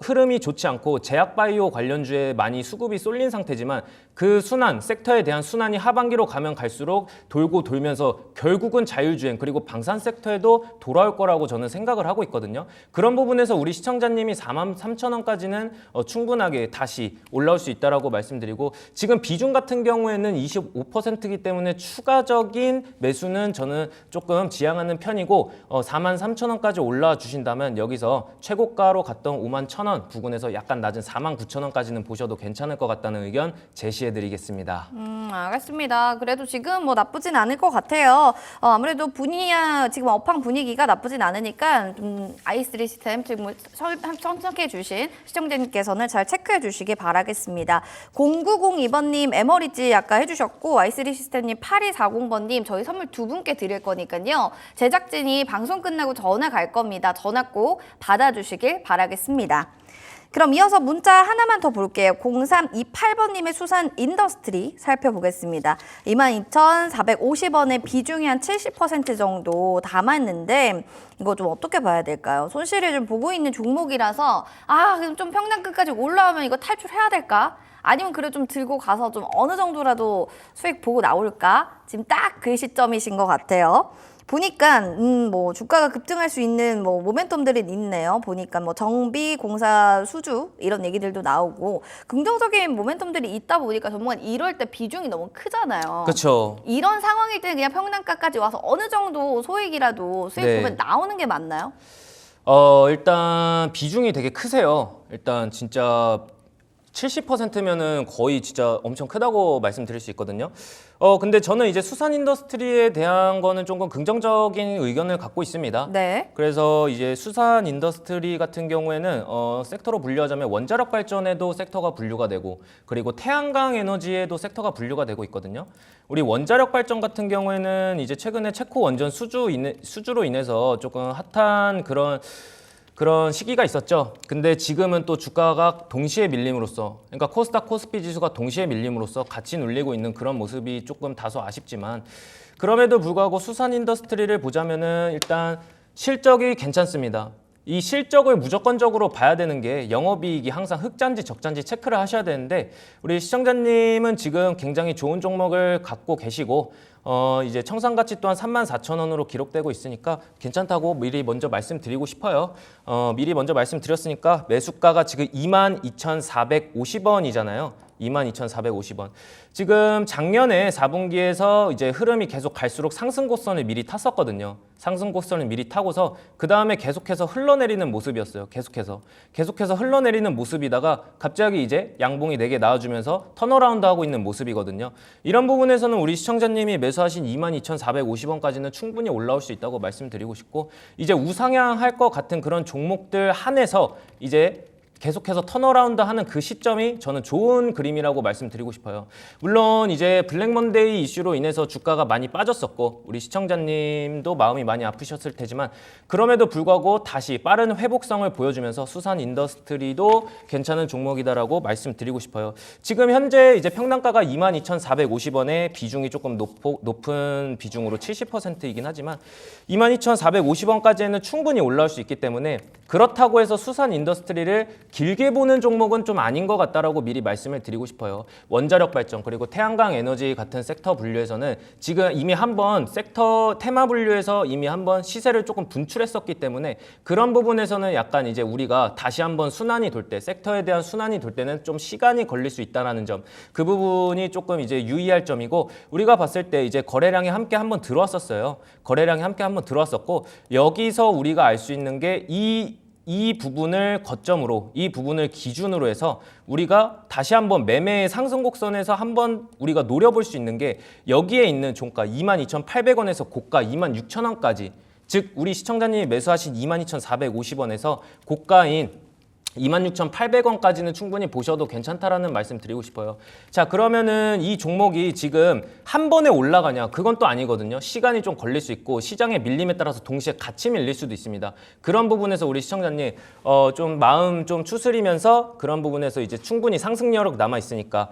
흐름이 좋지 않고 제약바이오 관련주에 많이 수급이 쏠린 상태지만 그 순환, 섹터에 대한 순환이 하반기로 가면 갈수록 돌고 돌면서 결국은 자율주행 그리고 방산 섹터에도 돌아올 거라고 저는 생각을 하고 있거든요. 그런 부분에서 우리 시청자님이 43,000원까지는 충분하게 다시 올라올 수 있다라고 말씀드리고 지금 비중 같은 경우에는 25%이기 때문에 추가적인 매수는 저는 조금 지양하는 편이고 43,000원까지 올라와 주신다면 여기서 최고가로 갔던 51,000원 부근에서 약간 낮은 49,000원까지는 보셔도 괜찮을 것 같다는 의견 제시해드리겠습니다. 알겠습니다. 그래도 지금 뭐 나쁘진 않을 것 같아요. 아무래도 지금 업황 분위기가 나쁘진 않으니까 i3 시스템 지금 선택해 주신 시청자님께서는 잘 체크해 주시기 바라겠습니다. 0902번님 에머리지 아까 해주셨고 i3 시스템님 8240번님 저희 선물 2분께 드릴 거니까요. 제작진이 방송 끝나고 전화 갈 겁니다. 전화 꼭 받아주시길 바라겠습니다. 그럼 이어서 문자 하나만 더 볼게요. 0328번님의 수산 인더스트리 살펴보겠습니다. 22,450원의 비중이 한 70% 정도 담았는데 이거 좀 어떻게 봐야 될까요? 손실을 좀 보고 있는 종목이라서 그럼 좀 평단 끝까지 올라오면 이거 탈출해야 될까? 아니면 그래도 좀 들고 가서 좀 어느 정도라도 수익 보고 나올까? 지금 딱 그 시점이신 것 같아요. 보니까 뭐 주가가 급등할 수 있는 뭐 모멘텀들이 있네요. 보니까 뭐 정비, 공사, 수주 이런 얘기들도 나오고 긍정적인 모멘텀들이 있다 보니까 전문가 이럴 때 비중이 너무 크잖아요. 그렇죠. 이런 상황일 때는 그냥 평단가까지 와서 어느 정도 소액이라도 수익 보면 나오는 게 맞나요? 일단 비중이 되게 크세요. 일단 진짜 70%면은 거의 진짜 엄청 크다고 말씀드릴 수 있거든요. 근데 저는 이제 수산 인더스트리에 대한 거는 조금 긍정적인 의견을 갖고 있습니다. 네. 그래서 이제 수산 인더스트리 같은 경우에는 섹터로 분류하자면 원자력 발전에도 섹터가 분류가 되고 그리고 태양광 에너지에도 섹터가 분류가 되고 있거든요. 우리 원자력 발전 같은 경우에는 이제 최근에 체코 원전 수주로 인해서 조금 핫한 그런 시기가 있었죠. 근데 지금은 또 주가가 동시에 밀림으로써 그러니까 코스닥 코스피 지수가 동시에 밀림으로써 같이 눌리고 있는 그런 모습이 조금 다소 아쉽지만 그럼에도 불구하고 수산 인더스트리를 보자면은 일단 실적이 괜찮습니다. 이 실적을 무조건적으로 봐야 되는 게 영업이익이 항상 흑자인지 적자인지 체크를 하셔야 되는데 우리 시청자님은 지금 굉장히 좋은 종목을 갖고 계시고 이제 청산가치 또한 34,000원으로 기록되고 있으니까 괜찮다고 미리 먼저 말씀드리고 싶어요. 미리 먼저 말씀드렸으니까 매수가가 지금 22,450원이잖아요. 22,450원. 지금 작년에 4분기에서 이제 흐름이 계속 갈수록 상승 곡선을 미리 탔었거든요. 상승 곡선을 미리 타고서 그 다음에 계속해서 흘러내리는 모습이었어요. 계속해서 흘러내리는 모습이다가 갑자기 이제 양봉이 4개 나와주면서 턴어라운드 하고 있는 모습이거든요. 이런 부분에서는 우리 시청자님이 매수하신 22,450원까지는 충분히 올라올 수 있다고 말씀드리고 싶고 이제 우상향할 것 같은 그런 종목들 한해서 이제 계속해서 턴어라운드 하는 그 시점이 저는 좋은 그림이라고 말씀드리고 싶어요. 물론 이제 블랙먼데이 이슈로 인해서 주가가 많이 빠졌었고 우리 시청자님도 마음이 많이 아프셨을 테지만 그럼에도 불구하고 다시 빠른 회복성을 보여주면서 수산 인더스트리도 괜찮은 종목이다라고 말씀드리고 싶어요. 지금 현재 이제 평단가가 22,450원에 비중이 조금 높은 비중으로 70%이긴 하지만 22,450원까지는 충분히 올라올 수 있기 때문에 그렇다고 해서 수산 인더스트리를 길게 보는 종목은 좀 아닌 것 같다라고 미리 말씀을 드리고 싶어요. 원자력 발전 그리고 태양광 에너지 같은 섹터 분류에서는 지금 이미 한번 섹터 테마 분류에서 이미 한번 시세를 조금 분출했었기 때문에 그런 부분에서는 약간 이제 우리가 다시 한번 순환이 돌 때 섹터에 대한 순환이 돌 때는 좀 시간이 걸릴 수 있다라는 점 그 부분이 조금 이제 유의할 점이고 우리가 봤을 때 이제 거래량이 함께 한번 들어왔었어요. 거래량이 함께 한번 들어왔었고 여기서 우리가 알 수 있는 게 이 부분을 거점으로 이 부분을 기준으로 해서 우리가 다시 한번 매매의 상승 곡선에서 한번 우리가 노려볼 수 있는 게 여기에 있는 종가 22,800원에서 고가 26,000원까지 즉 우리 시청자님이 매수하신 22,450원에서 고가인 26,800원까지는 충분히 보셔도 괜찮다라는 말씀 드리고 싶어요. 자, 그러면은 이 종목이 지금 한 번에 올라가냐? 그건 또 아니거든요. 시간이 좀 걸릴 수 있고 시장의 밀림에 따라서 동시에 같이 밀릴 수도 있습니다. 그런 부분에서 우리 시청자님 좀 마음 좀 추스리면서 그런 부분에서 이제 충분히 상승 여력 남아 있으니까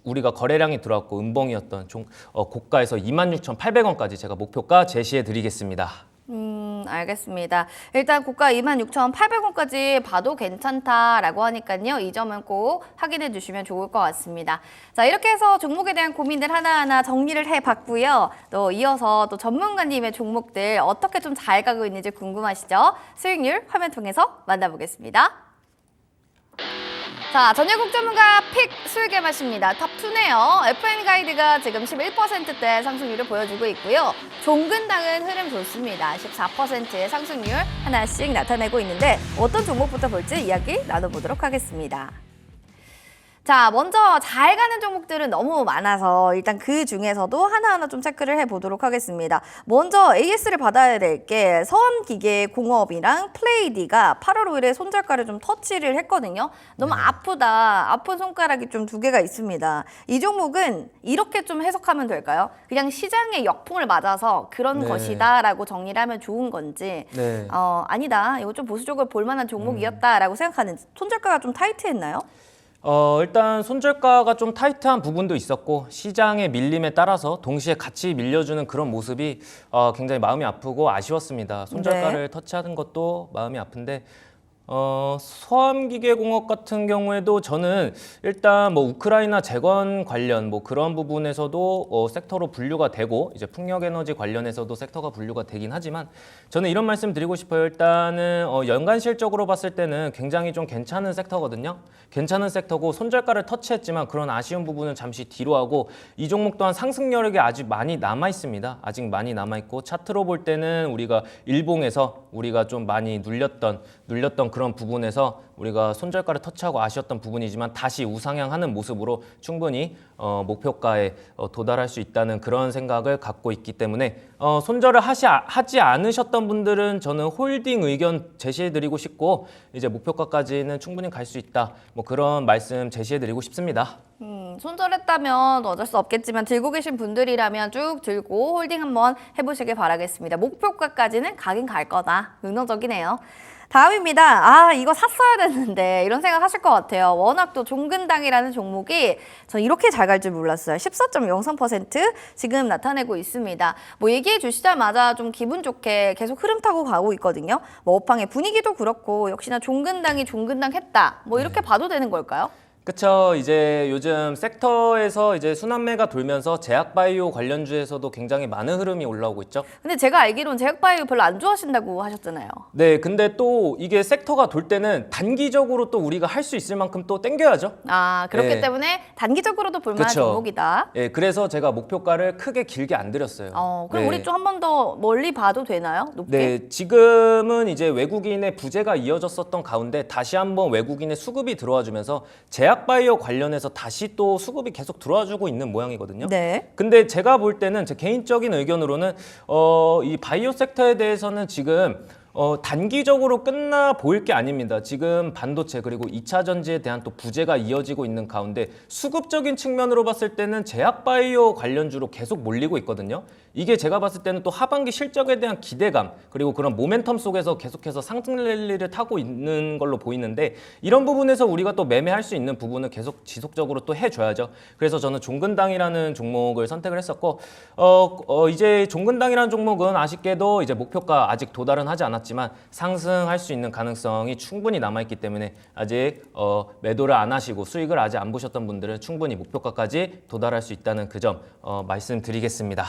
우리가 거래량이 들어왔고 음봉이었던 고가에서 26,800원까지 제가 목표가 제시해 드리겠습니다. 알겠습니다. 일단 고가 26,800원까지 봐도 괜찮다라고 하니까요. 이 점은 꼭 확인해 주시면 좋을 것 같습니다. 자, 이렇게 해서 종목에 대한 고민들 하나하나 정리를 해봤고요. 또 이어서 또 전문가님의 종목들 어떻게 좀 잘 가고 있는지 궁금하시죠? 수익률 화면 통해서 만나보겠습니다. 자, 전일국 전문가 픽 수익의 맛입니다. 탑2네요. FN 가이드가 지금 11%대 상승률을 보여주고 있고요. 종근당은 흐름 좋습니다. 14%의 상승률 하나씩 나타내고 있는데 어떤 종목부터 볼지 이야기 나눠보도록 하겠습니다. 자, 먼저 잘 가는 종목들은 너무 많아서 일단 그 중에서도 하나하나 좀 체크를 해보도록 하겠습니다. 먼저 AS를 받아야 될 게 서원기계공업이랑 플레이디가 8월 5일에 손절가를 좀 터치를 했거든요. 너무 아프다. 아픈 손가락이 좀 두 개가 있습니다. 이 종목은 이렇게 좀 해석하면 될까요? 그냥 시장의 역풍을 맞아서 그런 것이다라고 정리를 하면 좋은 건지 아니다. 이거 좀 보수적으로 볼만한 종목이었다라고 생각하는지 손절가가 좀 타이트했나요? 일단 손절가가 좀 타이트한 부분도 있었고 시장의 밀림에 따라서 동시에 같이 밀려주는 그런 모습이 굉장히 마음이 아프고 아쉬웠습니다. 손절가를 터치하는 것도 마음이 아픈데 서암기계공업 같은 경우에도 저는 일단 뭐 우크라이나 재건 관련 뭐 그런 부분에서도 섹터로 분류가 되고 이제 풍력에너지 관련해서도 섹터가 분류가 되긴 하지만 저는 이런 말씀 드리고 싶어요. 일단은 연간 실적으로 봤을 때는 굉장히 좀 괜찮은 섹터거든요. 괜찮은 섹터고 손절가를 터치했지만 그런 아쉬운 부분은 잠시 뒤로 하고 이 종목 또한 상승 여력이 아직 많이 남아 있습니다. 아직 많이 남아 있고 차트로 볼 때는 우리가 일봉에서 우리가 좀 많이 눌렸던 그런 부분에서 우리가 손절가를 터치하고 아쉬웠던 부분이지만 다시 우상향하는 모습으로 충분히 목표가에 도달할 수 있다는 그런 생각을 갖고 있기 때문에 손절을 하지 않으셨던 분들은 저는 홀딩 의견 제시해드리고 싶고 이제 목표가까지는 충분히 갈 수 있다. 뭐 그런 말씀 제시해드리고 싶습니다. 손절했다면 어쩔 수 없겠지만 들고 계신 분들이라면 쭉 들고 홀딩 한번 해보시길 바라겠습니다. 목표가까지는 가긴 갈 거다. 능동적이네요. 다음입니다. 이거 샀어야 됐는데 이런 생각 하실 것 같아요. 워낙 또 종근당이라는 종목이 전 이렇게 잘 갈 줄 몰랐어요. 14.03% 지금 나타내고 있습니다. 뭐 얘기해 주시자마자 좀 기분 좋게 계속 흐름 타고 가고 있거든요. 뭐 업황의 분위기도 그렇고 역시나 종근당이 종근당 했다. 뭐 이렇게 봐도 되는 걸까요? 그쵸. 이제 요즘 섹터에서 이제 순환매가 돌면서 제약바이오 관련주에서도 굉장히 많은 흐름이 올라오고 있죠. 근데 제가 알기로는 제약바이오 별로 안 좋아하신다고 하셨잖아요. 네, 근데 또 이게 섹터가 돌 때는 단기적으로 또 우리가 할 수 있을 만큼 또 땡겨야죠. 그렇기 때문에 단기적으로도 볼만한 종목이다. 네, 그래서 제가 목표가를 크게 길게 안 드렸어요. 그럼 우리 좀 한 번 더 멀리 봐도 되나요? 높게? 네, 지금은 이제 외국인의 부재가 이어졌었던 가운데 다시 한번 외국인의 수급이 들어와주면서 제약바이오 관련해서 다시 또 수급이 계속 들어와주고 있는 모양이거든요. 네. 근데 제가 볼 때는 제 개인적인 의견으로는 이 바이오 섹터에 대해서는 지금 단기적으로 끝나 보일 게 아닙니다. 지금 반도체 그리고 2차 전지에 대한 또 부재가 이어지고 있는 가운데 수급적인 측면으로 봤을 때는 제약바이오 관련주로 계속 몰리고 있거든요. 이게 제가 봤을 때는 또 하반기 실적에 대한 기대감 그리고 그런 모멘텀 속에서 계속해서 상승 랠리를 타고 있는 걸로 보이는데 이런 부분에서 우리가 또 매매할 수 있는 부분을 계속 지속적으로 또 해줘야죠. 그래서 저는 종근당이라는 종목을 선택을 했었고 이제 종근당이라는 종목은 아쉽게도 이제 목표가 아직 도달은 하지 않았지만 상승할 수 있는 가능성이 충분히 남아있기 때문에 아직 매도를 안 하시고 수익을 아직 안 보셨던 분들은 충분히 목표가까지 도달할 수 있다는 그 점 말씀드리겠습니다.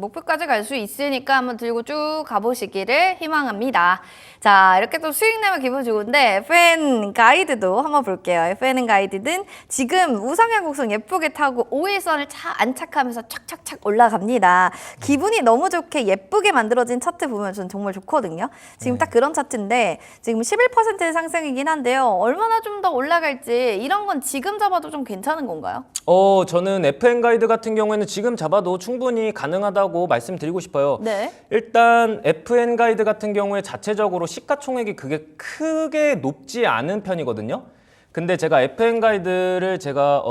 목표까지 갈 수 있으니까 한번 들고 쭉 가보시기를 희망합니다. 자, 이렇게 또 수익 내면 기분 좋은데 FN 가이드도 한번 볼게요. FN 가이드는 지금 우상향 곡선 예쁘게 타고 5일선을 안착하면서 착착착 올라갑니다. 기분이 너무 좋게 예쁘게 만들어진 차트 보면 저는 정말 좋거든요. 지금 딱 그런 차트인데 지금 11%의 상승이긴 한데요. 얼마나 좀 더 올라갈지 이런 건 지금 잡아도 좀 괜찮은 건가요? 저는 FN 가이드 같은 경우에는 지금 잡아도 충분히 가능하다고 말씀드리고 싶어요. 네. 일단 FN 가이드 같은 경우에 자체적으로 시가총액이 그게 크게 높지 않은 편이거든요. 근데 제가 FN 가이드를 제가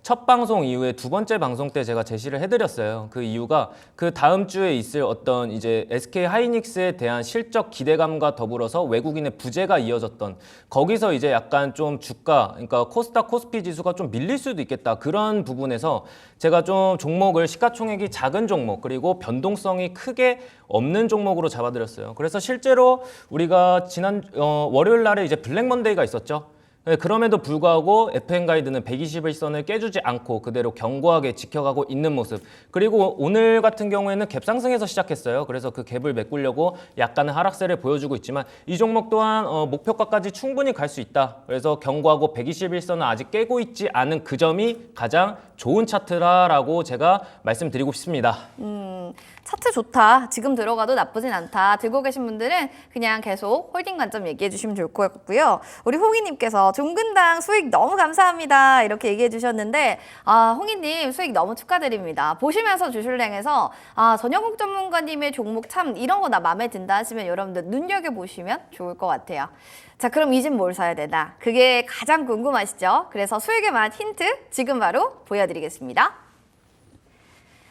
첫 방송 이후에 두 번째 방송 때 제가 제시를 해드렸어요. 그 이유가 그 다음 주에 있을 어떤 이제 SK 하이닉스에 대한 실적 기대감과 더불어서 외국인의 부재가 이어졌던 거기서 이제 약간 좀 주가, 그러니까 코스닥 코스피 지수가 좀 밀릴 수도 있겠다. 그런 부분에서 제가 좀 종목을 시가총액이 작은 종목 그리고 변동성이 크게 없는 종목으로 잡아드렸어요. 그래서 실제로 우리가 지난 월요일 날에 이제 블랙 먼데이가 있었죠. 네, 그럼에도 불구하고 FN 가이드는 121선을 깨주지 않고 그대로 견고하게 지켜가고 있는 모습. 그리고 오늘 같은 경우에는 갭 상승에서 시작했어요. 그래서 그 갭을 메꾸려고 약간의 하락세를 보여주고 있지만 이 종목 또한 목표가까지 충분히 갈 수 있다. 그래서 견고하고 121선을 아직 깨고 있지 않은 그 점이 가장 좋은 차트라고 제가 말씀드리고 싶습니다. 차트 좋다. 지금 들어가도 나쁘진 않다. 들고 계신 분들은 그냥 계속 홀딩 관점 얘기해 주시면 좋을 것 같고요. 우리 홍희님께서 종근당 수익 너무 감사합니다. 이렇게 얘기해 주셨는데 홍희님 수익 너무 축하드립니다. 보시면서 주술랭에서 전영국 전문가님의 종목 참 이런 거 나 마음에 든다 하시면 여러분들 눈여겨보시면 좋을 것 같아요. 자, 그럼 이 집 뭘 사야 되나? 그게 가장 궁금하시죠? 그래서 수익의 맛 힌트 지금 바로 보여드리겠습니다.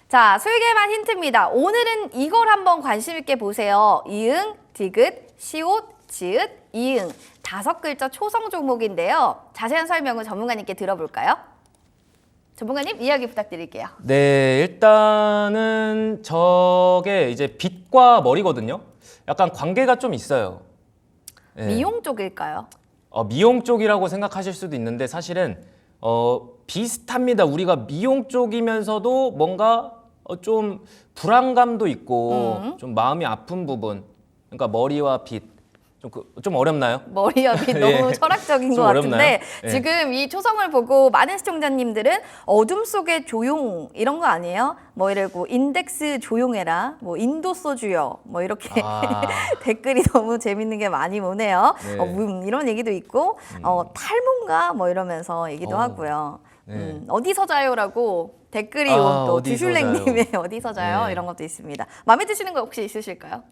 자, 수익의 맛 힌트입니다. 오늘은 이걸 한번 관심 있게 보세요. 이응, 디귿, 시옷, 지읒, 이응. 5글자 초성 종목인데요. 자세한 설명은 전문가님께 들어볼까요? 전문가님 이야기 부탁드릴게요. 네, 일단은 저게 이제 빛과 머리거든요. 약간 관계가 좀 있어요. 네. 미용 쪽일까요? 미용 쪽이라고 생각하실 수도 있는데 사실은 비슷합니다. 우리가 미용 쪽이면서도 뭔가 좀 불안감도 있고 좀 마음이 아픈 부분. 그러니까 머리와 빛. 좀 어렵나요? 머리와 빛 너무 예. 철학적인 것 좀 같은데 어렵나요? 예. 지금 이 초성을 보고 많은 시청자님들은 어둠 속의 조용 이런 거 아니에요? 뭐 이러고 인덱스 조용해라, 뭐 인도 소주요, 뭐 이렇게 댓글이 너무 재밌는 게 많이 오네요. 네. 이런 얘기도 있고 탈모인가 뭐 이러면서 얘기도 하고요. 네. 어디서 자요라고 댓글이 온 또 어디서 주슐랭님의 어디서 자요 네. 이런 것도 있습니다. 마음에 드시는 거 혹시 있으실까요?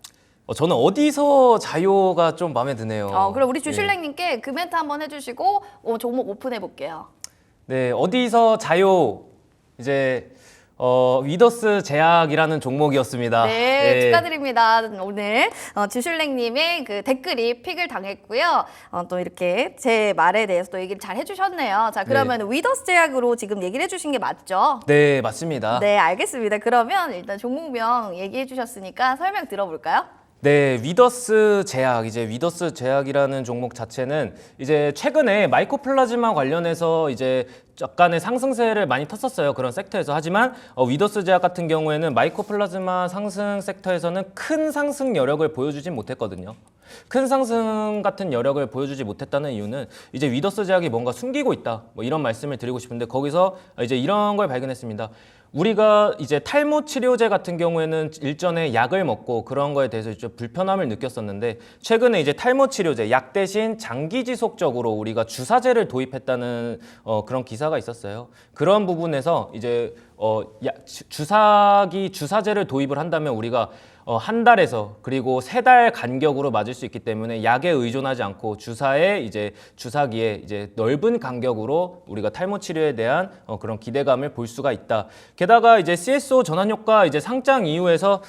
저는 어디서 자요가 좀 마음에 드네요. 그럼 우리 예. 주슐랭님께 그 멘트 한번 해주시고 종목 오픈해 볼게요. 네, 어디서 자요 이제 위더스 제약이라는 종목이었습니다. 네, 예. 축하드립니다. 오늘 주슐랭님의 그 댓글이 픽을 당했고요. 또 이렇게 제 말에 대해서 또 얘기를 잘 해주셨네요. 자, 그러면 위더스 제약으로 지금 얘기를 해주신 게 맞죠? 네, 맞습니다. 네, 알겠습니다. 그러면 일단 종목명 얘기해 주셨으니까 설명 들어볼까요? 네, 위더스 제약, 이제 위더스 제약이라는 종목 자체는 이제 최근에 마이코플라즈마 관련해서 이제 약간의 상승세를 많이 탔었어요. 그런 섹터에서. 하지만 위더스 제약 같은 경우에는 마이코플라즈마 상승 섹터에서는 큰 상승 여력을 보여주진 못했거든요. 큰 상승 같은 여력을 보여주지 못했다는 이유는 이제 위더스 제약이 뭔가 숨기고 있다. 뭐 이런 말씀을 드리고 싶은데 거기서 이제 이런 걸 발견했습니다. 우리가 이제 탈모 치료제 같은 경우에는 일전에 약을 먹고 그런 거에 대해서 좀 불편함을 느꼈었는데 최근에 이제 탈모 치료제 약 대신 장기 지속적으로 우리가 주사제를 도입했다는 그런 기사가 있었어요. 그런 부분에서 이제 주사제를 도입을 한다면 우리가 한 달에서 그리고 3달 간격으로 맞을 수 있기 때문에 약에 의존하지 않고 주사에 이제 주사기에 이제 넓은 간격으로 우리가 탈모 치료에 대한 그런 기대감을 볼 수가 있다. 게다가 이제 CSO 전환 효과 이제 상장 이후에서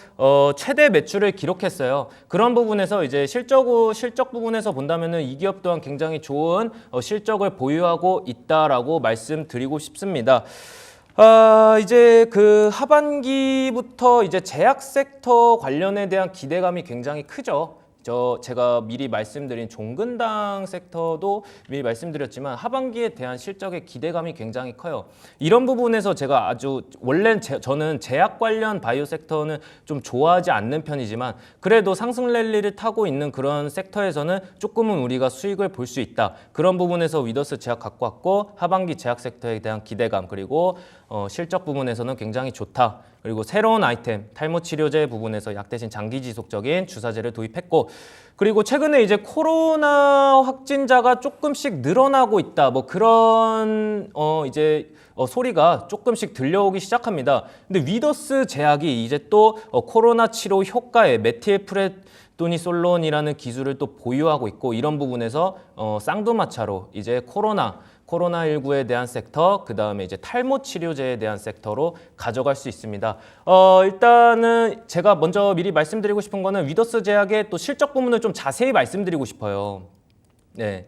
최대 매출을 기록했어요. 그런 부분에서 이제 실적 부분에서 본다면은 이 기업 또한 굉장히 좋은 실적을 보유하고 있다라고 말씀드리고 싶습니다. 이제 그 하반기부터 이제 제약 섹터 관련에 대한 기대감이 굉장히 크죠. 제가 미리 말씀드린 종근당 섹터도 미리 말씀드렸지만 하반기에 대한 실적의 기대감이 굉장히 커요. 이런 부분에서 제가 원래 저는 제약 관련 바이오 섹터는 좀 좋아하지 않는 편이지만 그래도 상승 랠리를 타고 있는 그런 섹터에서는 조금은 우리가 수익을 볼 수 있다. 그런 부분에서 위더스 제약 갖고 왔고 하반기 제약 섹터에 대한 기대감 그리고 실적 부분에서는 굉장히 좋다. 그리고 새로운 아이템 탈모 치료제 부분에서 약 대신 장기 지속적인 주사제를 도입했고, 그리고 최근에 이제 코로나 확진자가 조금씩 늘어나고 있다, 뭐 그런 소리가 조금씩 들려오기 시작합니다. 근데 위더스 제약이 이제 또 코로나 치료 효과에 메틸프레도니솔론이라는 기술을 또 보유하고 있고, 이런 부분에서 쌍두마차로 이제 코로나19에 대한 섹터, 그 다음에 이제 탈모 치료제에 대한 섹터로 가져갈 수 있습니다. 일단은 제가 먼저 미리 말씀드리고 싶은 거는 위더스 제약의 또 실적 부분을 좀 자세히 말씀드리고 싶어요. 네.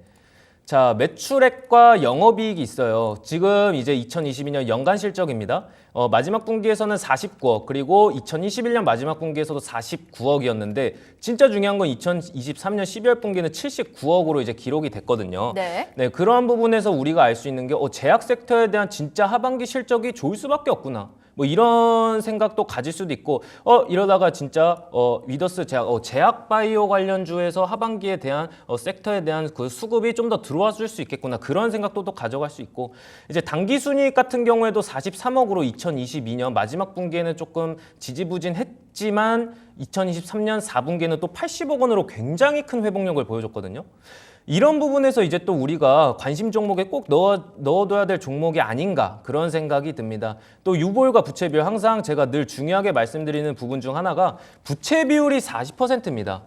자, 매출액과 영업이익이 있어요. 지금 이제 2022년 연간 실적입니다. 마지막 분기에서는 49억, 그리고 2021년 마지막 분기에서도 49억이었는데 진짜 중요한 건 2023년 12월 분기는 79억으로 이제 기록이 됐거든요. 네. 네, 그러한 부분에서 우리가 알 수 있는 게 제약 섹터에 대한 진짜 하반기 실적이 좋을 수밖에 없구나. 뭐 이런 생각도 가질 수도 있고, 이러다가 진짜 위더스 제약 바이오 관련주에서 하반기에 대한 섹터에 대한 그 수급이 좀 더 들어와 줄 수 있겠구나, 그런 생각도 또 가져갈 수 있고, 이제 당기 순이익 같은 경우에도 43억으로 2022년 마지막 분기에는 조금 지지부진했지만 2023년 4분기에는 또 80억 원으로 굉장히 큰 회복력을 보여줬거든요. 이런 부분에서 이제 또 우리가 관심 종목에 꼭 넣어둬야 될 종목이 아닌가, 그런 생각이 듭니다. 또 유보율과 부채 비율, 항상 제가 늘 중요하게 말씀드리는 부분 중 하나가 부채 비율이 40%입니다.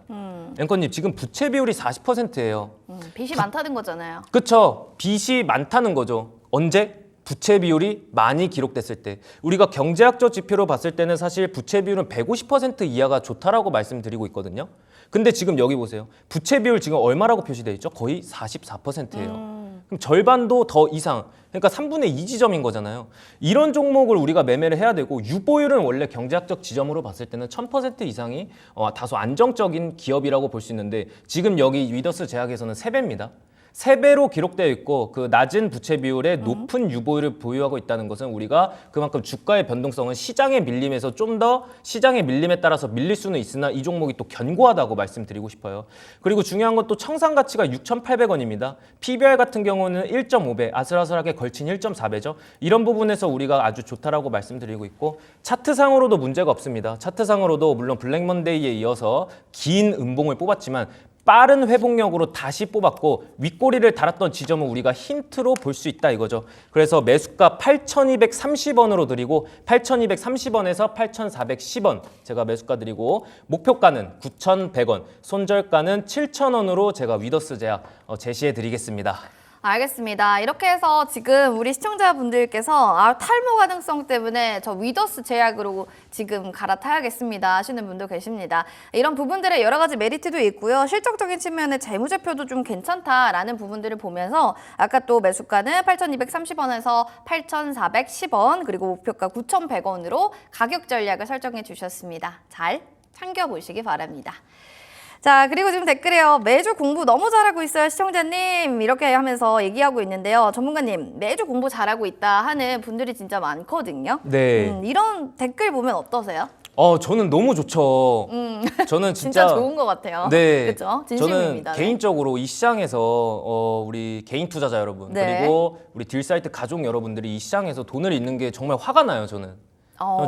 앵커님, 지금 부채 비율이 40%예요. 빚이 많다는 거잖아요. 그렇죠. 빚이 많다는 거죠. 언제? 부채 비율이 많이 기록됐을 때. 우리가 경제학적 지표로 봤을 때는 사실 부채 비율은 150% 이하가 좋다라고 말씀드리고 있거든요. 근데 지금 여기 보세요. 부채 비율 지금 얼마라고 표시되어 있죠? 거의 44%예요. 그럼 절반도 더 이상, 그러니까 3분의 2 지점인 거잖아요. 이런 종목을 우리가 매매를 해야 되고, 유보율은 원래 경제학적 지점으로 봤을 때는 1000% 이상이 다소 안정적인 기업이라고 볼 수 있는데, 지금 여기 위더스 제약에서는 3배입니다. 3배로 기록되어 있고, 그 낮은 부채 비율에 높은 유보율을 보유하고 있다는 것은 우리가 그만큼 주가의 변동성은 시장의 밀림에서 좀 더 시장의 밀림에 따라서 밀릴 수는 있으나 이 종목이 또 견고하다고 말씀드리고 싶어요. 그리고 중요한 건 또 청산 가치가 6,800원입니다. PBR 같은 경우는 1.5배, 아슬아슬하게 걸친 1.4배죠. 이런 부분에서 우리가 아주 좋다라고 말씀드리고 있고, 차트상으로도 문제가 없습니다. 차트상으로도 물론 블랙먼데이에 이어서 긴 음봉을 뽑았지만 빠른 회복력으로 다시 뽑았고, 윗꼬리를 달았던 지점은 우리가 힌트로 볼 수 있다 이거죠. 그래서 매수가 8,230원으로 드리고, 8,230원에서 8,410원 제가 매수가 드리고, 목표가는 9,100원, 손절가는 7,000원으로 제가 위더스 제약 제시해 드리겠습니다. 알겠습니다. 이렇게 해서 지금 우리 시청자분들께서 탈모 가능성 때문에 저 위더스 제약으로 지금 갈아타야겠습니다 하시는 분도 계십니다. 이런 부분들의 여러 가지 메리트도 있고요. 실적적인 측면의 재무제표도 좀 괜찮다라는 부분들을 보면서 아까 또 매수가는 8,230원에서 8,410원, 그리고 목표가 9,100원으로 가격 전략을 설정해 주셨습니다. 잘 챙겨보시기 바랍니다. 자, 그리고 지금 댓글에요. 매주 공부 너무 잘하고 있어요, 시청자님. 이렇게 하면서 얘기하고 있는데요. 전문가님, 매주 공부 잘하고 있다 하는 분들이 진짜 많거든요. 네. 이런 댓글 보면 어떠세요? 저는 너무 좋죠. 저는 진짜 좋은 것 같아요. 네. 그렇죠? 진심입니다. 저는 개인적으로 이 시장에서 우리 개인 투자자 여러분, 네. 그리고 우리 딜사이트 가족 여러분들이 이 시장에서 돈을 잃는 게 정말 화가 나요, 저는.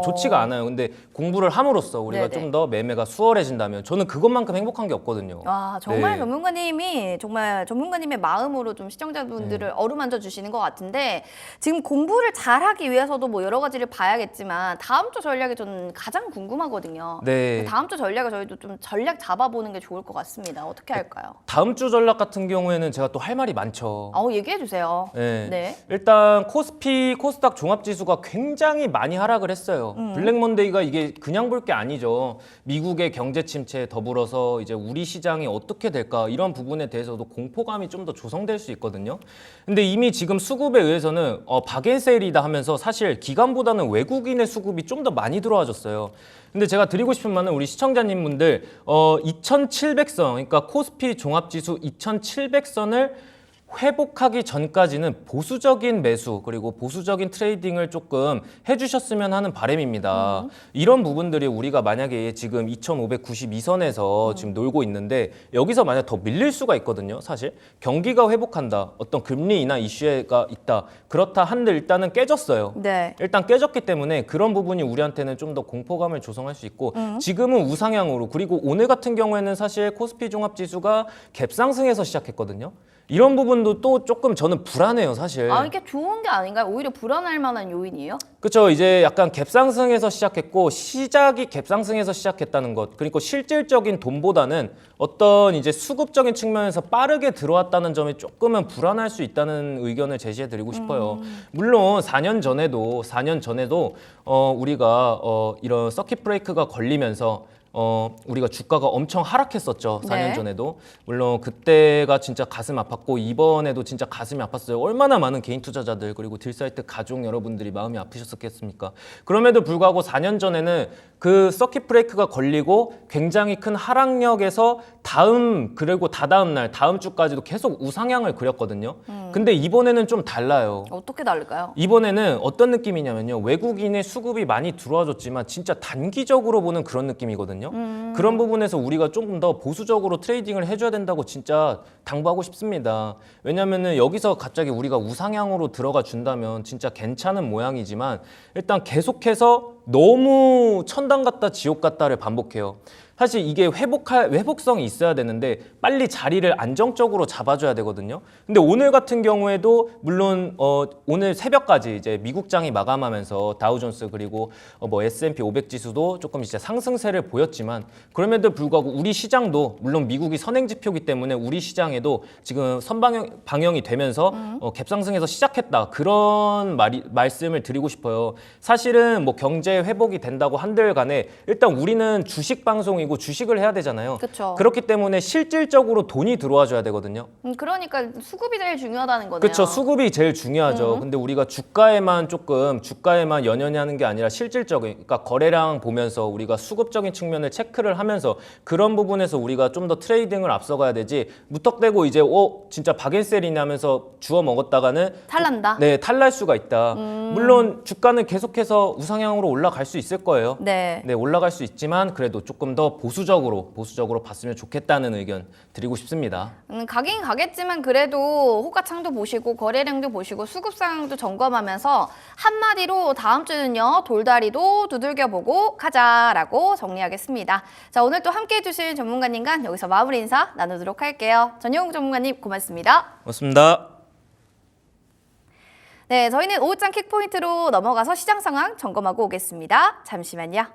좋지가 않아요. 근데 공부를 함으로써 우리가 네네. 좀 더 매매가 수월해진다면 저는 그것만큼 행복한 게 없거든요. 와, 정말 네. 전문가님이 정말 전문가님의 마음으로 좀 시청자분들을 어루만져 주시는 것 같은데, 지금 공부를 잘하기 위해서도 뭐 여러 가지를 봐야겠지만 다음 주 전략이 좀 가장 궁금하거든요. 네. 다음 주 전략을 저희도 좀 전략 잡아보는 게 좋을 것 같습니다. 어떻게 할까요? 다음 주 전략 같은 경우에는 제가 또 할 말이 많죠. 얘기해 주세요. 네. 네. 일단 코스닥 종합지수가 굉장히 많이 하락을 했어요. 블랙먼데이가 이게 그냥 볼 게 아니죠. 미국의 경제 침체에 더불어서 이제 우리 시장이 어떻게 될까, 이런 부분에 대해서도 공포감이 좀 더 조성될 수 있거든요. 근데 이미 지금 수급에 의해서는 박앤세일이다 하면서 사실 기관보다는 외국인의 수급이 좀 더 많이 들어와줬어요. 근데 제가 드리고 싶은 말은 우리 시청자님분들 2,700선, 그러니까 코스피 종합지수 2,700선을 회복하기 전까지는 보수적인 매수 그리고 보수적인 트레이딩을 조금 해주셨으면 하는 바람입니다. 이런 부분들이 우리가 만약에 지금 2592선에서 지금 놀고 있는데 여기서 만약 더 밀릴 수가 있거든요. 사실 경기가 회복한다, 어떤 금리 인하 이슈가 있다, 그렇다 한들 일단은 깨졌어요. 네. 일단 깨졌기 때문에 그런 부분이 우리한테는 좀 더 공포감을 조성할 수 있고 지금은 우상향으로, 그리고 오늘 같은 경우에는 사실 코스피 종합지수가 갭상승해서 시작했거든요. 이런 부분도 또 조금 저는 불안해요, 사실. 아, 이게 좋은 게 아닌가요? 오히려 불안할 만한 요인이에요? 그렇죠. 이제 약간 갭상승에서 시작했고 시작이 갭상승에서 시작했다는 것, 그리고 실질적인 돈보다는 어떤 이제 수급적인 측면에서 빠르게 들어왔다는 점이 조금은 불안할 수 있다는 의견을 제시해 드리고 싶어요. 물론 4년 전에도 우리가 이런 서킷 브레이크가 걸리면서 우리가 주가가 엄청 하락했었죠. 4년 네. 전에도. 물론 그때가 진짜 가슴 아팠고 이번에도 진짜 가슴이 아팠어요. 얼마나 많은 개인 투자자들 그리고 딜사이트 가족 여러분들이 마음이 아프셨겠습니까? 그럼에도 불구하고 4년 전에는 그 서킷 브레이크가 걸리고 굉장히 큰 하락력에서 그리고 다다음 날 다음 주까지도 계속 우상향을 그렸거든요. 근데 이번에는 좀 달라요. 어떻게 다를까요? 이번에는 어떤 느낌이냐면요. 외국인의 수급이 많이 들어와줬지만 진짜 단기적으로 보는 그런 느낌이거든요. 그런 부분에서 우리가 조금 더 보수적으로 트레이딩을 해줘야 된다고 진짜 당부하고 싶습니다. 왜냐면은 여기서 갑자기 우리가 우상향으로 들어가 준다면 진짜 괜찮은 모양이지만 일단 계속해서 너무 천당 같다 지옥 같다를 반복해요. 사실 이게 회복성이 있어야 되는데 빨리 자리를 안정적으로 잡아줘야 되거든요. 근데 오늘 같은 경우에도 물론 오늘 새벽까지 이제 미국장이 마감하면서 다우존스 그리고 뭐 S&P 500 지수도 조금 이제 상승세를 보였지만 그럼에도 불구하고 우리 시장도 물론 미국이 선행 지표이기 때문에 우리 시장에도 지금 방영이 되면서 갭상승에서 시작했다, 그런 말씀을 드리고 싶어요. 사실은 뭐 경제 회복이 된다고 한들 간에 일단 우리는 주식 방송이고 주식을 해야 되잖아요. 그쵸. 그렇기 때문에 실질적으로 돈이 들어와 줘야 되거든요. 그러니까 수급이 제일 중요하다는 거네요. 그렇죠. 수급이 제일 중요하죠. 근데 우리가 주가에만 연연히 하는 게 아니라 실질적인, 그러니까 거래량 보면서 우리가 수급적인 측면을 체크를 하면서 그런 부분에서 우리가 좀 더 트레이딩을 앞서가야 되지, 무턱대고 이제 진짜 박앤셀이냐 하면서 주워 먹었다가는 탈난다? 네, 탈날 수가 있다. 물론 주가는 계속해서 우상향으로 올라갈 수 있을 거예요. 네. 네, 올라갈 수 있지만 그래도 조금 더 보수적으로 봤으면 좋겠다는 의견 드리고 싶습니다. 가긴 가겠지만 그래도 호가창도 보시고 거래량도 보시고 수급 상황도 점검하면서 한마디로 다음 주는요, 돌다리도 두들겨보고 가자라고 정리하겠습니다. 자, 오늘 또 함께해 주신 전문가님과 여기서 마무리 인사 나누도록 할게요. 전용 전문가님 고맙습니다. 고맙습니다. 네, 저희는 오후장 킥포인트로 넘어가서 시장 상황 점검하고 오겠습니다. 잠시만요.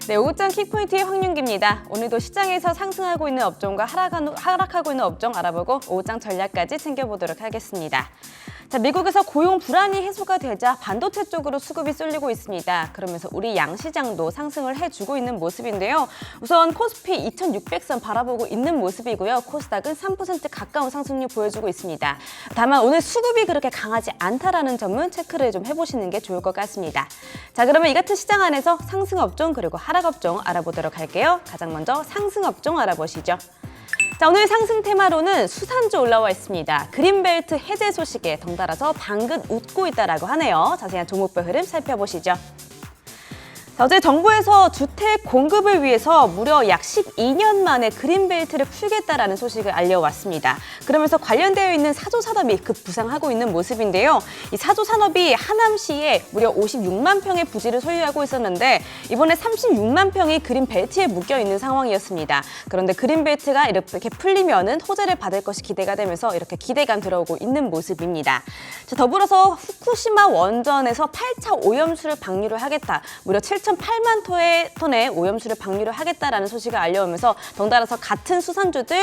네, 오후장 킥포인트의 황윤기입니다. 오늘도 시장에서 상승하고 있는 업종과 하락하고 있는 업종 알아보고 오후장 전략까지 챙겨보도록 하겠습니다. 자, 미국에서 고용 불안이 해소가 되자 반도체 쪽으로 수급이 쏠리고 있습니다. 그러면서 우리 양시장도 상승을 해주고 있는 모습인데요. 우선 코스피 2600선 바라보고 있는 모습이고요. 코스닥은 3% 가까운 상승률 보여주고 있습니다. 다만 오늘 수급이 그렇게 강하지 않다라는 점은 체크를 좀 해보시는 게 좋을 것 같습니다. 자, 그러면 이 같은 시장 안에서 상승 업종 그리고 하락 업종 알아보도록 할게요. 가장 먼저 상승 업종 알아보시죠. 자, 오늘 상승 테마로는 수산주 올라와 있습니다. 그린벨트 해제 소식에 덩달아서 방긋 웃고 있다라고 하네요. 자세한 종목별 흐름 살펴보시죠. 자, 어제 정부에서 주택 공급을 위해서 무려 약 12년 만에 그린벨트를 풀겠다라는 소식을 알려왔습니다. 그러면서 관련되어 있는 사조 산업이 급부상하고 있는 모습인데요. 이 사조 산업이 하남시에 무려 56만 평의 부지를 소유하고 있었는데 이번에 36만 평이 그린벨트에 묶여 있는 상황이었습니다. 그런데 그린벨트가 이렇게 풀리면은 호재를 받을 것이 기대가 되면서 이렇게 기대감 들어오고 있는 모습입니다. 자, 더불어서 후쿠시마 원전에서 8차 오염수를 방류를 하겠다. 무려 7,800만 톤의 오염수를 방류를 하겠다라는 소식을 알려오면서 덩달아서 같은 수산주들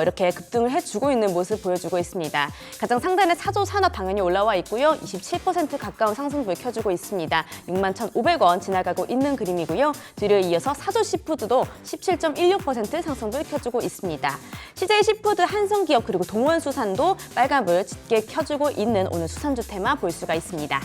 이렇게 급등을 해주고 있는 모습 보여주고 있습니다. 가장 상단에 사조 산업 당연히 올라와 있고요. 27% 가까운 상승분을 켜주고 있습니다. 61,500원 지나가고 있는 그림이고요. 뒤를 이어서 사조 시푸드도 17.16% 상승분을 켜주고 있습니다. CJ 시푸드, 한성기업 그리고 동원수산도 빨간불 짙게 켜주고 있는 오늘 수산주 테마 볼 수가 있습니다.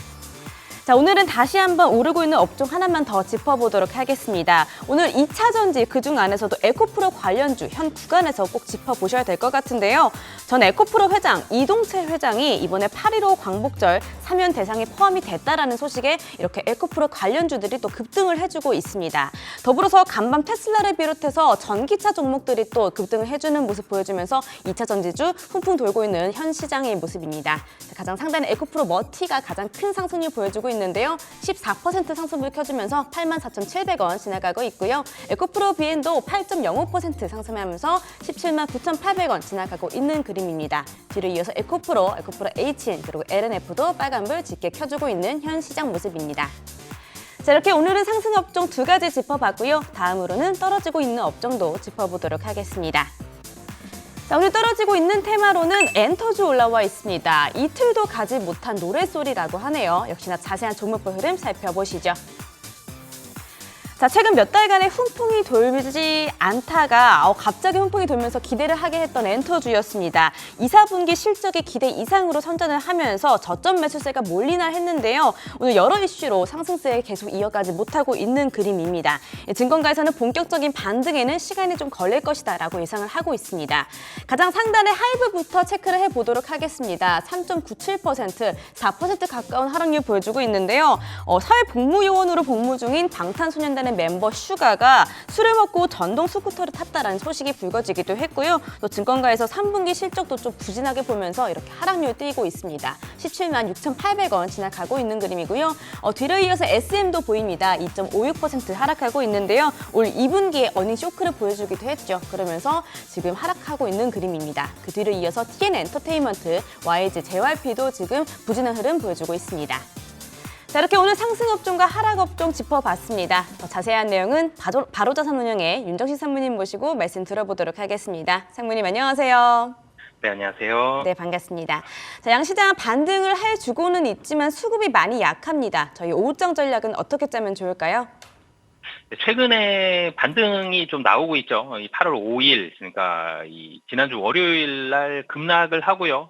자, 오늘은 다시 한번 오르고 있는 업종 하나만 더 짚어보도록 하겠습니다. 오늘 2차 전지 그중 안에서도 에코프로 관련주 현 구간에서 꼭 짚어보셔야 될 것 같은데요. 전 에코프로 회장 이동채 회장이 이번에 8.15 광복절 사면 대상에 포함이 됐다라는 소식에 이렇게 에코프로 관련주들이 또 급등을 해주고 있습니다. 더불어서 간밤 테슬라를 비롯해서 전기차 종목들이 또 급등을 해주는 모습 보여주면서 2차 전지주 훈풍 돌고 있는 현 시장의 모습입니다. 자, 가장 상단에 에코프로 머티가 가장 큰 상승률 보여주고 있는데요. 14% 상승을 켜주면서 84,700원 지나가고 있고요. 에코프로 비엔도 8.05% 상승하면서 179,800원 지나가고 있는 그림입니다. 뒤를 이어서 에코프로 HN 그리고 LNF도 빨간불 짙게 켜주고 있는 현 시장 모습입니다. 자, 이렇게 오늘은 상승 업종 2가지 짚어봤고요. 다음으로는 떨어지고 있는 업종도 짚어보도록 하겠습니다. 자, 오늘 떨어지고 있는 테마로는 엔터주 올라와 있습니다. 이틀도 가지 못한 노랫소리라고 하네요. 역시나 자세한 종목별 흐름 살펴보시죠. 자, 최근 몇 달간의 훈풍이 돌지 않다가 갑자기 훈풍이 돌면서 기대를 하게 했던 엔터주였습니다. 2, 4분기 실적이 기대 이상으로 선전을 하면서 저점 매수세가 몰리나 했는데요. 오늘 여러 이슈로 상승세를 계속 이어가지 못하고 있는 그림입니다. 증권가에서는 본격적인 반등에는 시간이 좀 걸릴 것이다 라고 예상을 하고 있습니다. 가장 상단의 하이브부터 체크를 해보도록 하겠습니다. 3.97%, 4% 가까운 하락률 보여주고 있는데요. 사회복무요원으로 복무 중인 방탄소년단의 멤버 슈가가 술을 먹고 전동 스쿠터를 탔다라는 소식이 불거지기도 했고요. 또 증권가에서 3분기 실적도 좀 부진하게 보면서 이렇게 하락률 띄고 있습니다. 17만 6,800원 지나가고 있는 그림이고요. 뒤를 이어서 SM도 보입니다. 2.56% 하락하고 있는데요. 올 2분기에 어닝 쇼크를 보여주기도 했죠. 그러면서 지금 하락하고 있는 그림입니다. 그 뒤를 이어서 TN엔터테인먼트, YG, JYP도 지금 부진한 흐름 보여주고 있습니다. 자, 이렇게 오늘 상승 업종과 하락 업종 짚어봤습니다. 더 자세한 내용은 바로자산운용의 윤정식 상무님 모시고 말씀 들어보도록 하겠습니다. 상무님 안녕하세요. 네, 안녕하세요. 네, 반갑습니다. 자, 양시장 반등을 해주고는 있지만 수급이 많이 약합니다. 저희 오후장 전략은 어떻게 짜면 좋을까요? 최근에 반등이 좀 나오고 있죠. 이 8월 5일, 그러니까 지난주 월요일 날 급락을 하고요.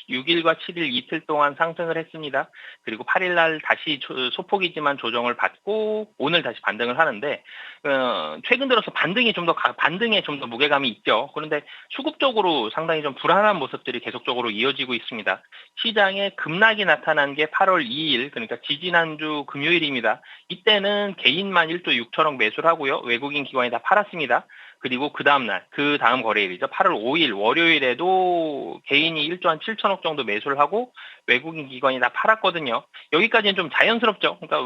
6일과 7일 이틀 동안 상승을 했습니다. 그리고 8일 날 다시 소폭이지만 조정을 받고 오늘 다시 반등을 하는데 최근 들어서 반등에 좀 더 무게감이 있죠. 그런데 수급적으로 상당히 좀 불안한 모습들이 계속적으로 이어지고 있습니다. 시장에 급락이 나타난 게 8월 2일, 그러니까 지지난주 금요일입니다. 이때는 개인만 1조 6천억 매수를 하고요. 외국인 기관이 다 팔았습니다. 그리고 그 다음 거래일이죠. 8월 5일 월요일에도 개인이 1조 한 7천억 정도 매수를 하고 외국인 기관이 다 팔았거든요. 여기까지는 좀 자연스럽죠. 그러니까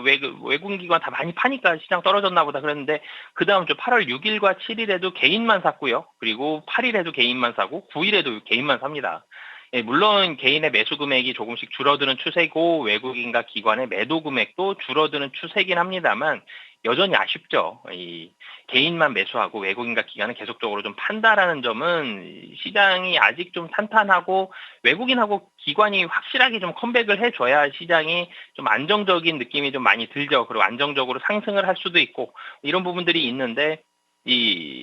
외국인 기관 다 많이 파니까 시장 떨어졌나 보다 그랬는데 그 다음 주 8월 6일과 7일에도 개인만 샀고요. 그리고 8일에도 개인만 사고 9일에도 개인만 삽니다. 예, 물론 개인의 매수 금액이 조금씩 줄어드는 추세고 외국인과 기관의 매도 금액도 줄어드는 추세긴 합니다만 여전히 아쉽죠. 이 개인만 매수하고 외국인과 기관은 계속적으로 좀 판다라는 점은 시장이 아직 좀 탄탄하고 외국인하고 기관이 확실하게 좀 컴백을 해줘야 시장이 좀 안정적인 느낌이 좀 많이 들죠. 그리고 안정적으로 상승을 할 수도 있고 이런 부분들이 있는데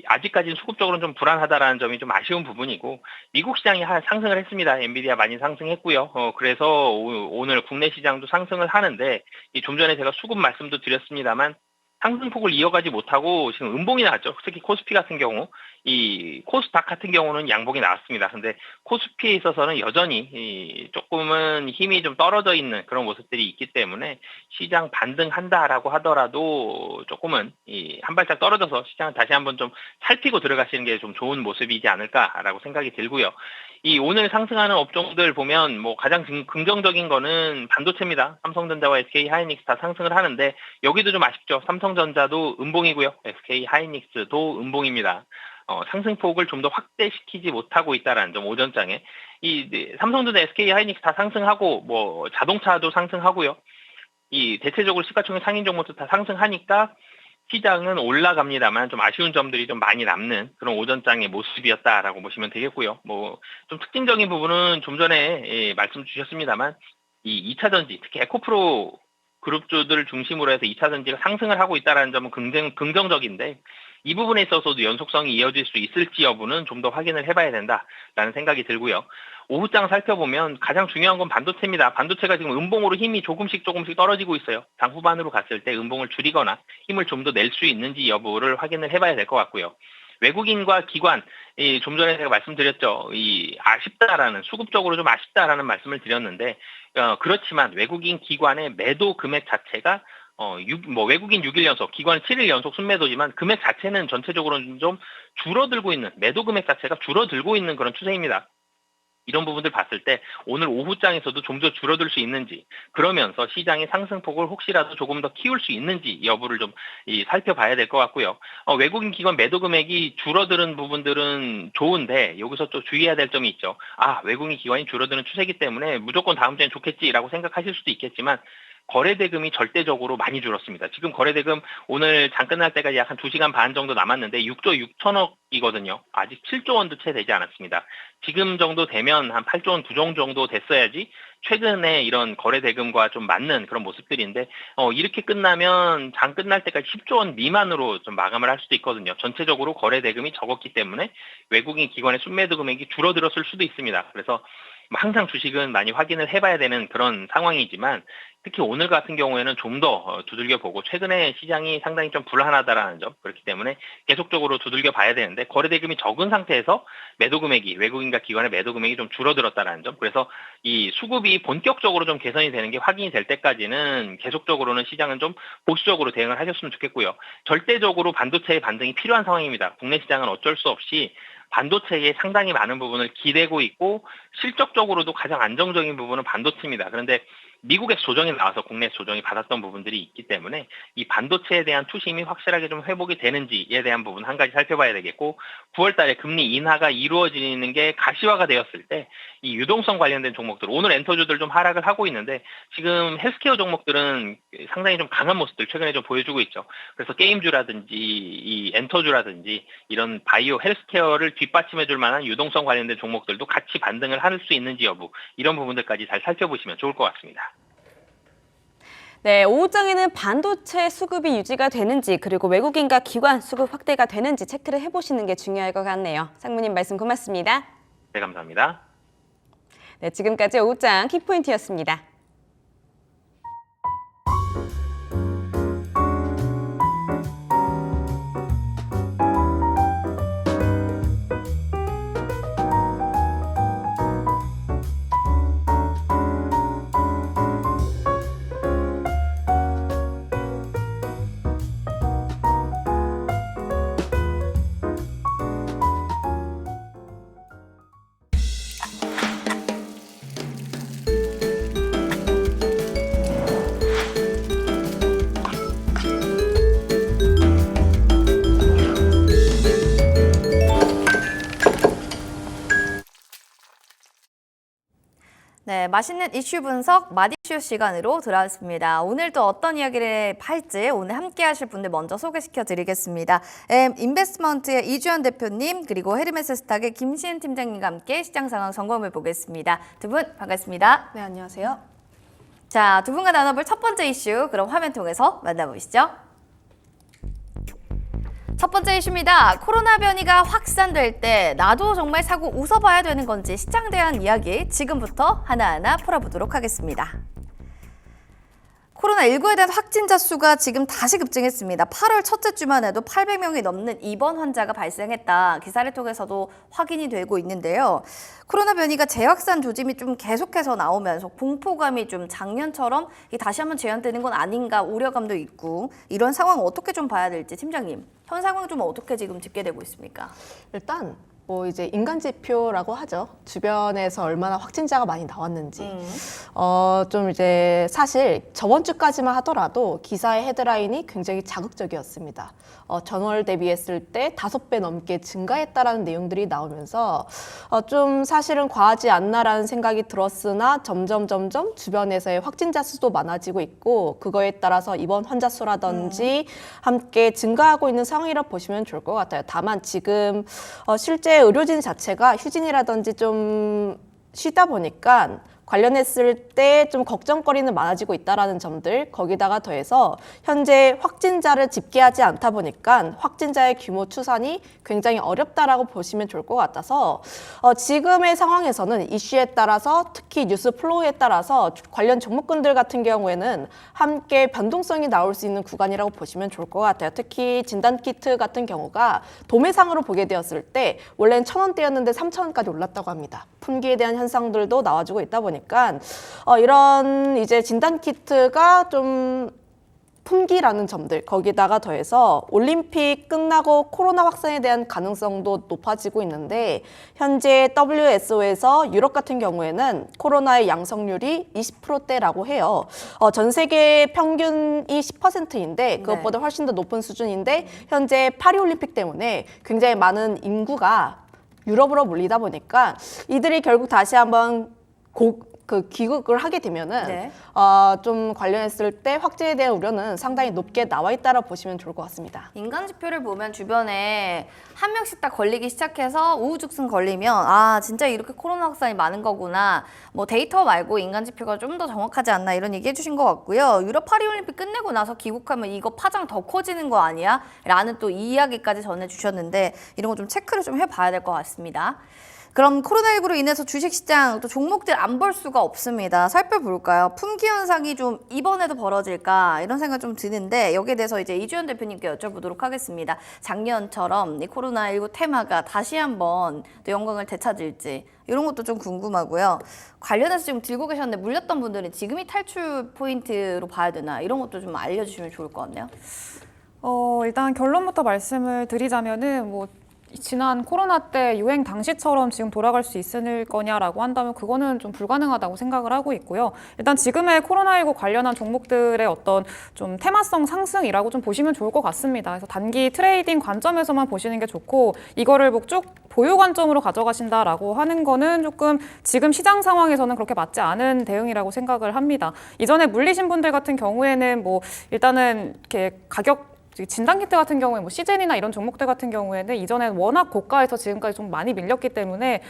아직까지는 수급적으로는 좀 불안하다라는 점이 좀 아쉬운 부분이고 미국 시장이 상승을 했습니다. 엔비디아 많이 상승했고요. 그래서 오늘 국내 시장도 상승을 하는데 좀 전에 제가 수급 말씀도 드렸습니다만 상승폭을 이어가지 못하고 지금 음봉이 나왔죠. 특히 코스피 같은 경우, 이 코스닥 같은 경우는 양봉이 나왔습니다. 근데 코스피에 있어서는 여전히 조금은 힘이 좀 떨어져 있는 그런 모습들이 있기 때문에 시장 반등한다라고 하더라도 조금은 한 발짝 떨어져서 시장을 다시 한번 좀 살피고 들어가시는 게 좀 좋은 모습이지 않을까라고 생각이 들고요. 이 오늘 상승하는 업종들 보면 뭐 가장 긍정적인 거는 반도체입니다. 삼성전자와 SK 하이닉스 다 상승을 하는데 여기도 좀 아쉽죠. 삼성전자도 음봉이고요. SK 하이닉스도 음봉입니다. 상승폭을 좀 더 확대시키지 못하고 있다라는 점 오전장에 삼성전자, SK 하이닉스 다 상승하고 뭐 자동차도 상승하고요. 이 대체적으로 시가총액 상위 종목도 다 상승하니까 시장은 올라갑니다만 좀 아쉬운 점들이 좀 많이 남는 그런 오전장의 모습이었다라고 보시면 되겠고요. 뭐 좀 특징적인 부분은 좀 전에 말씀 주셨습니다만 이 2차 전지, 특히 에코프로 그룹주들을 중심으로 해서 2차 전지가 상승을 하고 있다는 점은 긍정적인데 이 부분에 있어서도 연속성이 이어질 수 있을지 여부는 좀 더 확인을 해봐야 된다라는 생각이 들고요. 오후장 살펴보면 가장 중요한 건 반도체입니다. 반도체가 지금 음봉으로 힘이 조금씩 떨어지고 있어요. 당 후반으로 갔을 때 음봉을 줄이거나 힘을 좀 더 낼 수 있는지 여부를 확인을 해봐야 될 것 같고요. 외국인과 기관, 좀 전에 제가 말씀드렸죠. 아쉽다라는, 수급적으로 좀 아쉽다라는 말씀을 드렸는데, 그렇지만 외국인 기관의 매도 금액 자체가 외국인 6일 연속, 기관은 7일 연속 순매도지만 금액 자체는 전체적으로는 좀 줄어들고 있는, 매도 금액 자체가 줄어들고 있는 그런 추세입니다. 이런 부분들 봤을 때 오늘 오후장에서도 좀 더 줄어들 수 있는지, 그러면서 시장의 상승폭을 혹시라도 조금 더 키울 수 있는지 여부를 좀 살펴봐야 될 것 같고요. 외국인 기관 매도 금액이 줄어드는 부분들은 좋은데 여기서 또 주의해야 될 점이 있죠. 외국인 기관이 줄어드는 추세이기 때문에 무조건 다음 주엔 좋겠지라고 생각하실 수도 있겠지만 거래대금이 절대적으로 많이 줄었습니다. 지금 거래대금 오늘 장 끝날 때까지 약 한 2시간 반 정도 남았는데 6조 6천억이거든요. 아직 7조 원도 채 되지 않았습니다. 지금 정도 되면 한 8조 원 9종 정도 됐어야지 최근에 이런 거래대금과 좀 맞는 그런 모습들인데 이렇게 끝나면 장 끝날 때까지 10조 원 미만으로 좀 마감을 할 수도 있거든요. 전체적으로 거래대금이 적었기 때문에 외국인 기관의 순매도 금액이 줄어들었을 수도 있습니다. 그래서 항상 주식은 많이 확인을 해봐야 되는 그런 상황이지만 특히 오늘 같은 경우에는 좀 더 두들겨보고 최근에 시장이 상당히 좀 불안하다라는 점, 그렇기 때문에 계속적으로 두들겨봐야 되는데 거래대금이 적은 상태에서 매도 금액이, 외국인과 기관의 매도 금액이 좀 줄어들었다라는 점, 그래서 이 수급이 본격적으로 좀 개선이 되는 게 확인이 될 때까지는 계속적으로는 시장은 좀 보수적으로 대응을 하셨으면 좋겠고요. 절대적으로 반도체의 반등이 필요한 상황입니다. 국내 시장은 어쩔 수 없이 반도체에 상당히 많은 부분을 기대고 있고 실적적으로도 가장 안정적인 부분은 반도체입니다. 그런데 미국에서 조정이 나와서 국내에서 조정이 받았던 부분들이 있기 때문에 이 반도체에 대한 투심이 확실하게 좀 회복이 되는지에 대한 부분 한 가지 살펴봐야 되겠고 9월 달에 금리 인하가 이루어지는 게 가시화가 되었을 때 이 유동성 관련된 종목들, 오늘 엔터주들 좀 하락을 하고 있는데 지금 헬스케어 종목들은 상당히 좀 강한 모습들 최근에 좀 보여주고 있죠. 그래서 게임주라든지 이 엔터주라든지 이런 바이오 헬스케어를 뒷받침해 줄 만한 유동성 관련된 종목들도 같이 반등을 할 수 있는지 여부, 이런 부분들까지 잘 살펴보시면 좋을 것 같습니다. 네, 오후장에는 반도체 수급이 유지가 되는지 그리고 외국인과 기관 수급 확대가 되는지 체크를 해보시는 게 중요할 것 같네요. 상무님 말씀 고맙습니다. 네, 감사합니다. 네, 지금까지 오후장 키포인트였습니다. 네, 맛있는 이슈 분석 맛이슈 시간으로 돌아왔습니다. 오늘 또 어떤 이야기를 할지 오늘 함께 하실 분들 먼저 소개시켜 드리겠습니다. 인베스트먼트의 이주연 대표님 그리고 헤르메스 스탁의 김시은 팀장님과 함께 시장 상황 점검해 보겠습니다. 두 분 반갑습니다. 네, 안녕하세요. 자, 두 분과 나눠볼 첫 번째 이슈 그럼 화면 통해서 만나보시죠. 첫 번째 이슈입니다. 코로나 변이가 확산될 때 나도 정말 사고 웃어봐야 되는 건지 시장에 대한 이야기 지금부터 하나하나 풀어보도록 하겠습니다. 코로나19에 대한 확진자 수가 지금 다시 급증했습니다. 8월 첫째 주만 해도 800명이 넘는 입원 환자가 발생했다. 기사를 통해서도 확인이 되고 있는데요. 코로나 변이가 재확산 조짐이 좀 계속해서 나오면서 공포감이 좀 작년처럼 다시 한번 재현되는 건 아닌가 우려감도 있고 이런 상황 어떻게 좀 봐야 될지 팀장님, 현 상황 좀 어떻게 지금 집계되고 있습니까? 일단 뭐 이제 인간 지표라고 하죠. 주변에서 얼마나 확진자가 많이 나왔는지. 좀 이제 사실 저번 주까지만 하더라도 기사의 헤드라인이 굉장히 자극적이었습니다. 전월 대비했을 때 5배 넘게 증가했다라는 내용들이 나오면서 좀 사실은 과하지 않나라는 생각이 들었으나 점점 주변에서의 확진자 수도 많아지고 있고 그거에 따라서 입원 환자 수라든지 함께 증가하고 있는 상황이라고 보시면 좋을 것 같아요. 다만 지금 실제 의료진 자체가 휴진이라든지 좀 쉬다 보니까 관련했을 때 좀 걱정거리는 많아지고 있다라는 점들, 거기다가 더해서 현재 확진자를 집계하지 않다 보니까 확진자의 규모 추산이 굉장히 어렵다라고 보시면 좋을 것 같아서 지금의 상황에서는 이슈에 따라서 특히 뉴스 플로우에 따라서 관련 종목군들 같은 경우에는 함께 변동성이 나올 수 있는 구간이라고 보시면 좋을 것 같아요. 특히 진단키트 같은 경우가 도매상으로 보게 되었을 때 원래는 1,000원대였는데 3,000원까지 올랐다고 합니다. 품귀에 대한 현상들도 나와주고 있다 보니까 이런 이제 진단 키트가 좀 품귀라는 점들 거기다가 더해서 올림픽 끝나고 코로나 확산에 대한 가능성도 높아지고 있는데 현재 WSO에서 유럽 같은 경우에는 코로나의 양성률이 20%대라고 해요. 전 세계 평균이 10%인데 그것보다 훨씬 더 높은 수준인데 현재 파리올림픽 때문에 굉장히 많은 인구가 유럽으로 몰리다 보니까 이들이 결국 다시 한번 귀국을 하게 되면은 좀 관련했을 때 확진에 대한 우려는 상당히 높게 나와 있다고 보시면 좋을 것 같습니다. 인간 지표를 보면 주변에 한 명씩 딱 걸리기 시작해서 우후죽순 걸리면 아 진짜 이렇게 코로나 확산이 많은 거구나. 뭐 데이터 말고 인간 지표가 좀 더 정확하지 않나 이런 얘기 해주신 것 같고요. 유럽 파리올림픽 끝내고 나서 귀국하면 이거 파장 더 커지는 거 아니야? 라는 또 이야기까지 전해주셨는데 이런 거 좀 체크를 좀 해봐야 될 것 같습니다. 그럼 코로나19로 인해서 주식시장 또 종목들 안 볼 수가 없습니다. 살펴볼까요? 품귀 현상이 좀 이번에도 벌어질까 이런 생각 좀 드는데 여기에 대해서 이제 이주연 대표님께 여쭤보도록 하겠습니다. 작년처럼 이 코로나19 테마가 다시 한번 또 영광을 되찾을지 이런 것도 좀 궁금하고요. 관련해서 지금 들고 계셨는데 물렸던 분들은 지금이 탈출 포인트로 봐야 되나 이런 것도 좀 알려주시면 좋을 것 같네요. 일단 결론부터 말씀을 드리자면은 뭐 지난 코로나 때 유행 당시처럼 지금 돌아갈 수 있을 거냐라고 한다면 그거는 좀 불가능하다고 생각을 하고 있고요. 일단 지금의 코로나19 관련한 종목들의 어떤 좀 테마성 상승이라고 좀 보시면 좋을 것 같습니다. 그래서 단기 트레이딩 관점에서만 보시는 게 좋고 이거를 뭐 쭉 보유 관점으로 가져가신다라고 하는 거는 조금 지금 시장 상황에서는 그렇게 맞지 않은 대응이라고 생각을 합니다. 이전에 물리신 분들 같은 경우에는 뭐 일단은 이렇게 가격 진단키트 같은 경우에 뭐 시젠이나 이런 종목들 같은 경우에는 이전에 워낙 고가에서 지금까지 좀 많이 밀렸기 때문에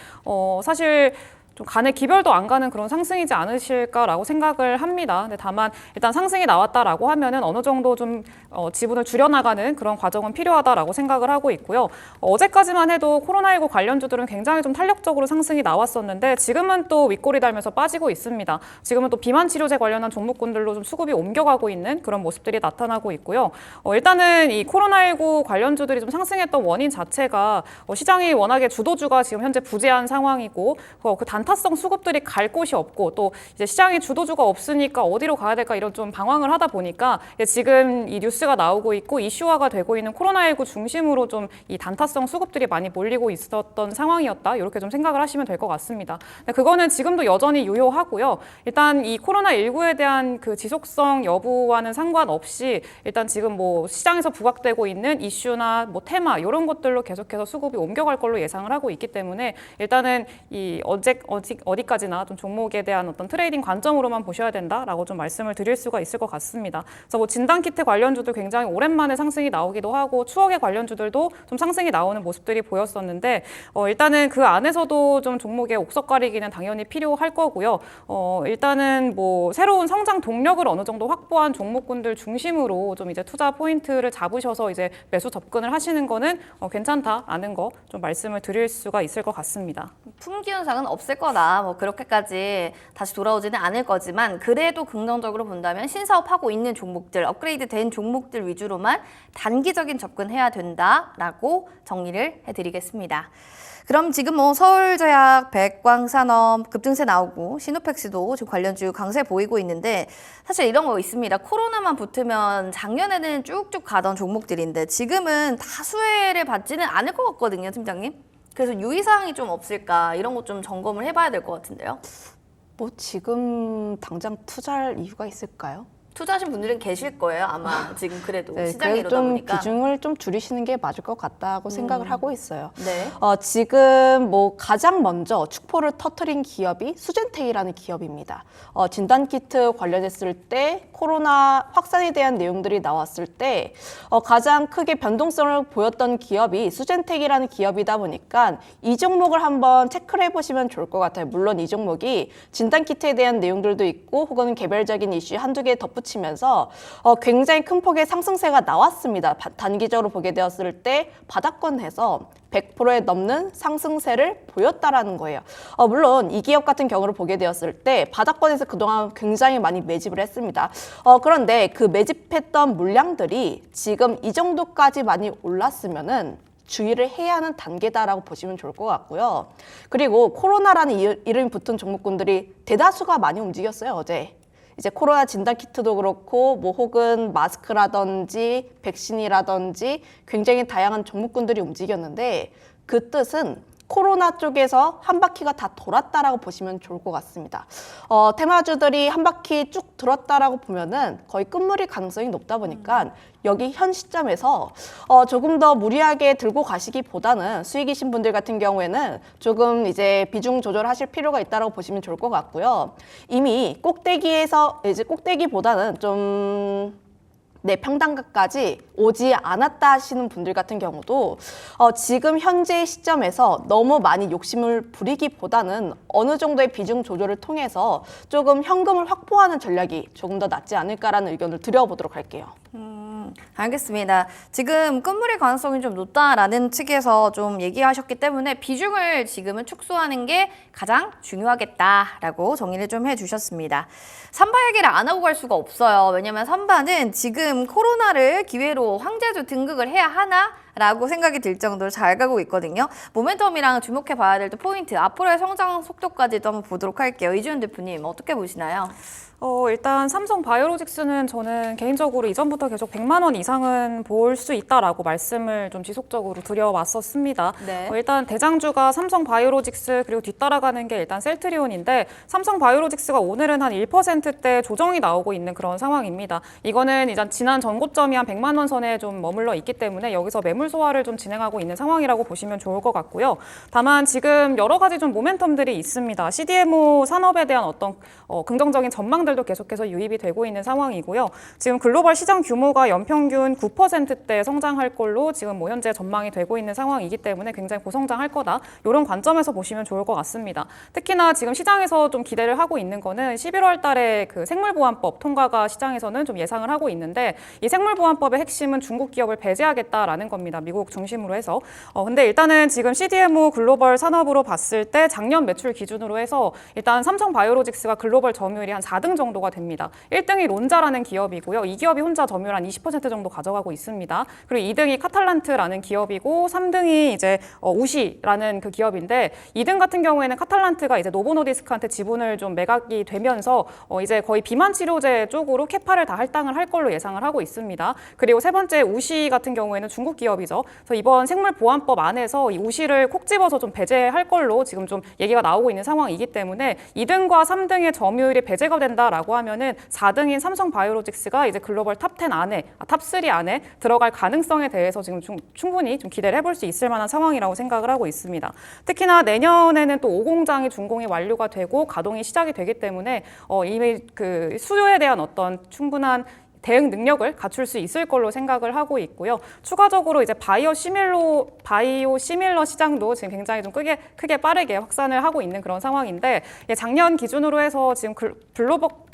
사실 좀 간에 기별도 안 가는 그런 상승이지 않으실까라고 생각을 합니다. 근데 다만 일단 상승이 나왔다라고 하면은 어느 정도 좀 지분을 줄여나가는 그런 과정은 필요하다라고 생각을 하고 있고요. 어제까지만 해도 코로나19 관련주들은 굉장히 좀 탄력적으로 상승이 나왔었는데 지금은 또 윗골이 달면서 빠지고 있습니다. 지금은 또 비만 치료제 관련한 종목군들로 좀 수급이 옮겨가고 있는 그런 모습들이 나타나고 있고요. 일단은 이 코로나19 관련주들이 좀 상승했던 원인 자체가 시장이 워낙에 주도주가 지금 현재 부재한 상황이고 그 단타성 수급들이 갈 곳이 없고 또 이제 시장에 주도주가 없으니까 어디로 가야 될까 이런 좀 방황을 하다 보니까 지금 이 뉴스가 나오고 있고 이슈화가 되고 있는 코로나19 중심으로 좀 이 단타성 수급들이 많이 몰리고 있었던 상황이었다 이렇게 좀 생각을 하시면 될 것 같습니다. 근데 그거는 지금도 여전히 유효하고요. 일단 이 코로나19에 대한 그 지속성 여부와는 상관없이 일단 지금 뭐 시장에서 부각되고 있는 이슈나 뭐 테마 이런 것들로 계속해서 수급이 옮겨갈 걸로 예상을 하고 있기 때문에 일단은 이 어디까지나 좀 종목에 대한 어떤 트레이딩 관점으로만 보셔야 된다라고 좀 말씀을 드릴 수가 있을 것 같습니다. 그래서 뭐 진단키트 관련주도 굉장히 오랜만에 상승이 나오기도 하고 추억의 관련주들도 좀 상승이 나오는 모습들이 보였었는데 일단은 그 안에서도 좀 종목의 옥석 가리기는 당연히 필요할 거고요. 일단은 뭐 새로운 성장 동력을 어느 정도 확보한 종목군들 중심으로 좀 이제 투자 포인트를 잡으셔서 이제 매수 접근을 하시는 거는 괜찮다라는 거 좀 말씀을 드릴 수가 있을 것 같습니다. 품귀 현상은 없을 것 힘들거나 뭐 그렇게까지 다시 돌아오지는 않을 거지만 그래도 긍정적으로 본다면 신사업하고 있는 종목들, 업그레이드 된 종목들 위주로만 단기적인 접근해야 된다라고 정리를 해드리겠습니다. 그럼 지금 뭐 서울제약, 백광산업 급등세 나오고 시노팩스도 지금 관련주 강세 보이고 있는데 사실 이런 거 있습니다. 코로나만 붙으면 작년에는 쭉쭉 가던 종목들인데 지금은 다 수혜를 받지는 않을 것 같거든요, 팀장님. 그래서 유의사항이 좀 없을까 이런 거 좀 점검을 해봐야 될 것 같은데요. 뭐 지금 당장 투자할 이유가 있을까요? 투자하신 분들은 계실 거예요, 아마 지금 그래도 네, 시장이 그래도 이러다 좀 보니까. 비중을 좀 줄이시는 게 맞을 것 같다고 생각을 하고 있어요. 네. 지금 뭐 가장 먼저 축포를 터트린 기업이 수젠텍이라는 기업입니다. 진단키트 관련했을 때 코로나 확산에 대한 내용들이 나왔을 때 가장 크게 변동성을 보였던 기업이 수젠텍이라는 기업이다 보니까 이 종목을 한번 체크를 해보시면 좋을 것 같아요. 물론 이 종목이 진단키트에 대한 내용들도 있고 혹은 개별적인 이슈 한두 개 덧붙이면서 굉장히 큰 폭의 상승세가 나왔습니다. 단기적으로 보게 되었을 때 바닥권에서 100%에 넘는 상승세를 보였다라는 거예요. 물론 이 기업 같은 경우를 보게 되었을 때 바닥권에서 그동안 굉장히 많이 매집을 했습니다. 그런데 그 매집했던 물량들이 지금 이 정도까지 많이 올랐으면은 주의를 해야 하는 단계다라고 보시면 좋을 것 같고요. 그리고 코로나라는 이름이 붙은 종목군들이 대다수가 많이 움직였어요, 어제. 이제 코로나 진단 키트도 그렇고 뭐 혹은 마스크라든지 백신이라든지 굉장히 다양한 종목군들이 움직였는데 그 뜻은 코로나 쪽에서 한 바퀴가 다 돌았다라고 보시면 좋을 것 같습니다. 테마주들이 한 바퀴 쭉 돌았다라고 보면은 거의 끝물일 가능성이 높다 보니까 여기 현 시점에서 조금 더 무리하게 들고 가시기보다는 수익이신 분들 같은 경우에는 조금 이제 비중 조절하실 필요가 있다라고 보시면 좋을 것 같고요. 이미 꼭대기에서 이제 꼭대기보다는 좀 평단가까지 오지 않았다 하시는 분들 같은 경우도 지금 현재 시점에서 너무 많이 욕심을 부리기보다는 어느 정도의 비중 조절을 통해서 조금 현금을 확보하는 전략이 조금 더 낫지 않을까라는 의견을 드려보도록 할게요. 알겠습니다. 지금 끝물일 가능성이 좀 높다라는 측에서 좀 얘기하셨기 때문에 비중을 지금은 축소하는 게 가장 중요하겠다라고 정리를 좀 해주셨습니다. 삼바 얘기를 안 하고 갈 수가 없어요. 왜냐면 삼바는 지금 코로나를 기회로 황제주 등극을 해야 하나? 라고 생각이 들 정도로 잘 가고 있거든요. 모멘텀이랑 주목해 봐야 될 또 포인트, 앞으로의 성장 속도까지도 한번 보도록 할게요. 이주연 대표님 어떻게 보시나요? 일단 삼성 바이오로직스는 저는 개인적으로 이전부터 계속 100만 원 이상은 볼 수 있다라고 말씀을 좀 지속적으로 드려왔었습니다. 네. 일단 대장주가 삼성 바이오로직스 그리고 뒤따라가는 게 일단 셀트리온인데 삼성 바이오로직스가 오늘은 한 1%대 조정이 나오고 있는 그런 상황입니다. 이거는 일단 지난 전고점이 한 100만 원 선에 좀 머물러 있기 때문에 여기서 매물 소화를 좀 진행하고 있는 상황이라고 보시면 좋을 것 같고요. 다만 지금 여러 가지 좀 모멘텀들이 있습니다. CDMO 산업에 대한 어떤 긍정적인 전망들도 계속해서 유입이 되고 있는 상황이고요. 지금 글로벌 시장 규모가 연평균 9%대 성장할 걸로 지금 뭐 현재 전망이 되고 있는 상황이기 때문에 굉장히 고성장할 거다. 이런 관점에서 보시면 좋을 것 같습니다. 특히나 지금 시장에서 좀 기대를 하고 있는 거는 11월 달에 그 생물보안법 통과가 시장에서는 좀 예상을 하고 있는데 이 생물보안법의 핵심은 중국 기업을 배제하겠다라는 겁니다. 미국 중심으로 해서. 근데 일단은 지금 CDMO 글로벌 산업으로 봤을 때 작년 매출 기준으로 해서 일단 삼성 바이오로직스가 글로벌 점유율이 한 4등 정도가 됩니다. 1등이 론자라는 기업이고요. 이 기업이 혼자 점유율 한 20% 정도 가져가고 있습니다. 그리고 2등이 카탈란트라는 기업이고 3등이 이제 우시라는 그 기업인데 2등 같은 경우에는 카탈란트가 이제 노보노디스크한테 지분을 좀 매각이 되면서 이제 거의 비만 치료제 쪽으로 캐파를 다 할당을 할 걸로 예상을 하고 있습니다. 그리고 세 번째 우시 같은 경우에는 중국 기업이죠. 그래서 이번 생물보안법 안에서 이 우시를 콕 집어서 좀 배제할 걸로 지금 좀 얘기가 나오고 있는 상황이기 때문에 2등과 3등의 점유율이 배제가 된다라고 하면은 4등인 삼성 바이오로직스가 이제 글로벌 탑10 안에, 탑3 안에 들어갈 가능성에 대해서 지금 충분히 좀 기대를 해볼 수 있을 만한 상황이라고 생각을 하고 있습니다. 특히나 내년에는 또 5공장이 준공이 완료가 되고 가동이 시작이 되기 때문에 이미 그 수요에 대한 어떤 충분한 대응 능력을 갖출 수 있을 걸로 생각을 하고 있고요. 추가적으로 이제 바이오 시밀러 시장도 지금 굉장히 좀 크게 빠르게 확산을 하고 있는 그런 상황인데 작년 기준으로 해서 지금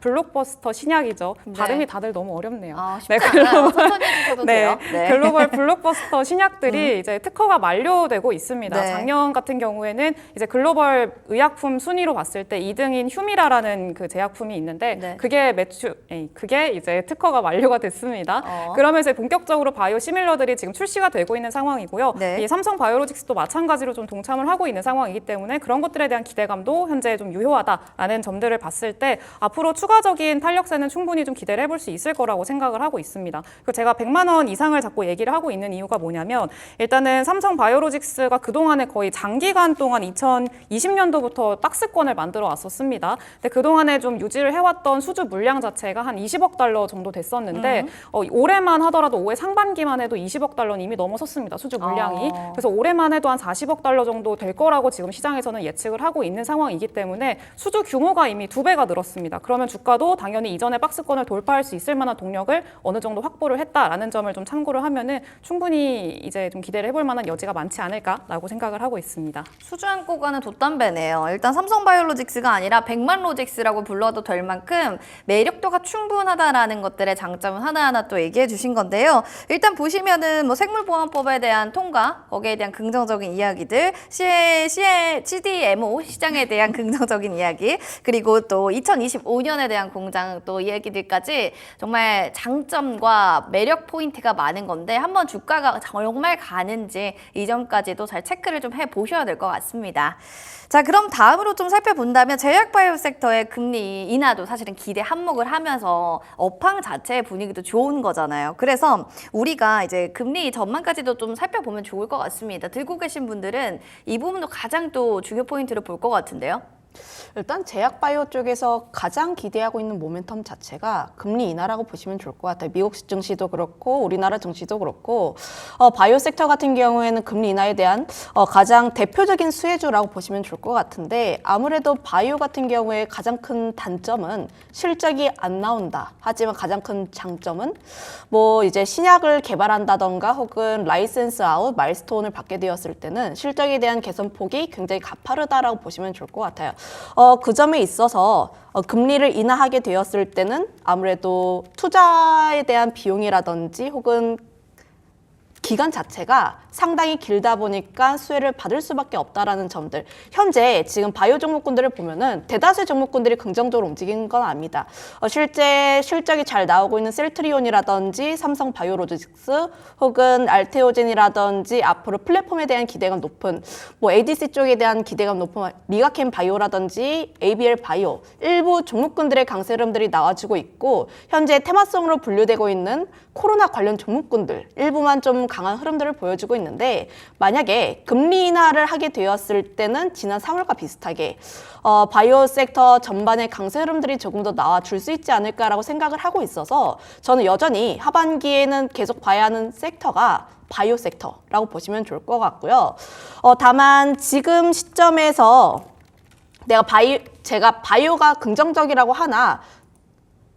블록버스터 신약이죠. 네. 발음이 다들 너무 어렵네요. 아, 쉽지 않아요. 천천히 해주셔도 돼요. 네. 글로벌 블록버스터 신약들이 이제 특허가 만료되고 있습니다. 네. 작년 같은 경우에는 이제 글로벌 의약품 순위로 봤을 때 2등인 휴미라라는 그 제약품이 있는데 네. 그게 이제 특허가 만료가 됐습니다. 그러면서 본격적으로 바이오 시밀러들이 지금 출시가 되고 있는 상황이고요. 네. 이 삼성 바이오로직스도 마찬가지로 좀 동참을 하고 있는 상황이기 때문에 그런 것들에 대한 기대감도 현재 좀 유효하다라는 점들을 봤을 때 앞으로 추가적인 탄력세는 충분히 좀 기대를 해볼 수 있을 거라고 생각을 하고 있습니다. 그리고 제가 100만 원 이상을 자꾸 얘기를 하고 있는 이유가 뭐냐면 일단은 삼성 바이오로직스가 그동안에 거의 장기간 동안 2020년도부터 박스권을 만들어 왔었습니다. 근데 그동안에 좀 유지를 해왔던 수주 물량 자체가 한 20억 달러 정도 됐었는데 올해만 하더라도 올해 상반기만 해도 20억 달러는 이미 넘어섰습니다. 수주 물량이. 그래서 올해만 해도 한 40억 달러 정도 될 거라고 지금 시장에서는 예측을 하고 있는 상황이기 때문에 수주 규모가 이미 2배가 늘었습니다. 그러면 주가도 당연히 이전의 박스권을 돌파할 수 있을 만한 동력을 어느 정도 확보를 했다라는 점을 좀 참고를 하면은 충분히 이제 좀 기대를 해볼 만한 여지가 많지 않을까라고 생각을 하고 있습니다. 수주 안고 가는 돛담배네요. 일단 삼성바이오로직스가 아니라 100만 로직스라고 불러도 될 만큼 매력도가 충분하다라는 것들의 장점은 하나하나 또 얘기해 주신 건데요. 일단 보시면은 뭐 생물보안법에 대한 통과, 거기에 대한 긍정적인 이야기들, CDMO 시장에 대한 긍정적인 이야기, 그리고 또 2025년에 대한 공장 또 이야기들까지 정말 장점과 매력 포인트가 많은 건데 한번 주가가 정말 가는지 이 점까지도 잘 체크를 좀 해보셔야 될 것 같습니다. 자, 그럼 다음으로 좀 살펴본다면 제약바이오 섹터의 금리 인하도 사실은 기대 한몫을 하면서 업황 자체의 분위기도 좋은 거잖아요. 그래서 우리가 이제 금리 전망까지도 좀 살펴보면 좋을 것 같습니다. 들고 계신 분들은 이 부분도 가장 또 중요 포인트로 볼 것 같은데요. 일단 제약바이오 쪽에서 가장 기대하고 있는 모멘텀 자체가 금리 인하라고 보시면 좋을 것 같아요. 미국 증시도 그렇고 우리나라 증시도 그렇고 바이오 섹터 같은 경우에는 금리 인하에 대한 가장 대표적인 수혜주라고 보시면 좋을 것 같은데 아무래도 바이오 같은 경우에 가장 큰 단점은 실적이 안 나온다. 하지만 가장 큰 장점은 뭐 이제 신약을 개발한다던가 혹은 라이센스 아웃 마일스톤을 받게 되었을 때는 실적에 대한 개선폭이 굉장히 가파르다라고 보시면 좋을 것 같아요. 그 점에 있어서 금리를 인하하게 되었을 때는 아무래도 투자에 대한 비용이라든지 혹은 기간 자체가 상당히 길다 보니까 수혜를 받을 수밖에 없다라는 점들. 현재 지금 바이오 종목군들을 보면은 대다수의 종목군들이 긍정적으로 움직이는 건 아닙니다. 실제 실적이 잘 나오고 있는 셀트리온이라든지 삼성 바이오로직스 혹은 알테오젠이라든지 앞으로 플랫폼에 대한 기대감 높은 뭐 ADC 쪽에 대한 기대감 높은 리가캠 바이오라든지 ABL 바이오 일부 종목군들의 강세 흐름들이 나와주고 있고 현재 테마성으로 분류되고 있는 코로나 관련 종목군들 일부만 좀 강한 흐름들을 보여주고 있는데 만약에 금리 인하를 하게 되었을 때는 지난 3월과 비슷하게 바이오 섹터 전반의 강세 흐름들이 조금 더 나와줄 수 있지 않을까라고 생각을 하고 있어서 저는 여전히 하반기에는 계속 봐야 하는 섹터가 바이오 섹터라고 보시면 좋을 것 같고요. 다만 지금 시점에서 제가 바이오가 긍정적이라고 하나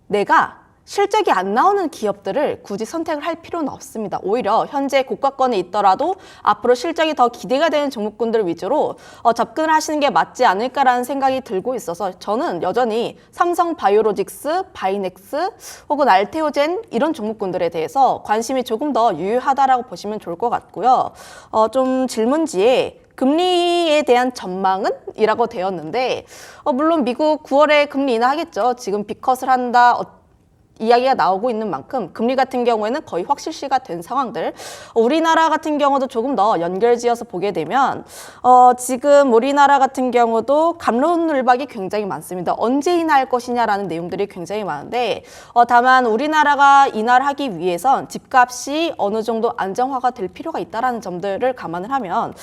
내가 실적이 안 나오는 기업들을 굳이 선택을 할 필요는 없습니다. 오히려 현재 고가권에 있더라도 앞으로 실적이 더 기대가 되는 종목군들 위주로 접근을 하시는 게 맞지 않을까라는 생각이 들고 있어서 저는 여전히 삼성 바이오로직스, 바이넥스 혹은 알테오젠 이런 종목군들에 대해서 관심이 조금 더 유효하다라고 보시면 좋을 것 같고요. 좀 질문지에 금리에 대한 전망은? 이라고 되었는데 물론 미국 9월에 금리 인하하겠죠. 지금 빅컷을 한다. 이야기가 나오고 있는 만큼 금리 같은 경우에는 거의 확실시가 된 상황들 우리나라 같은 경우도 조금 더 연결지어서 보게 되면 지금 우리나라 같은 경우도 갑론을박이 굉장히 많습니다. 언제 인하할 것이냐라는 내용들이 굉장히 많은데 다만 우리나라가 인하를 하기 위해선 집값이 어느 정도 안정화가 될 필요가 있다는 점들을 감안을 하면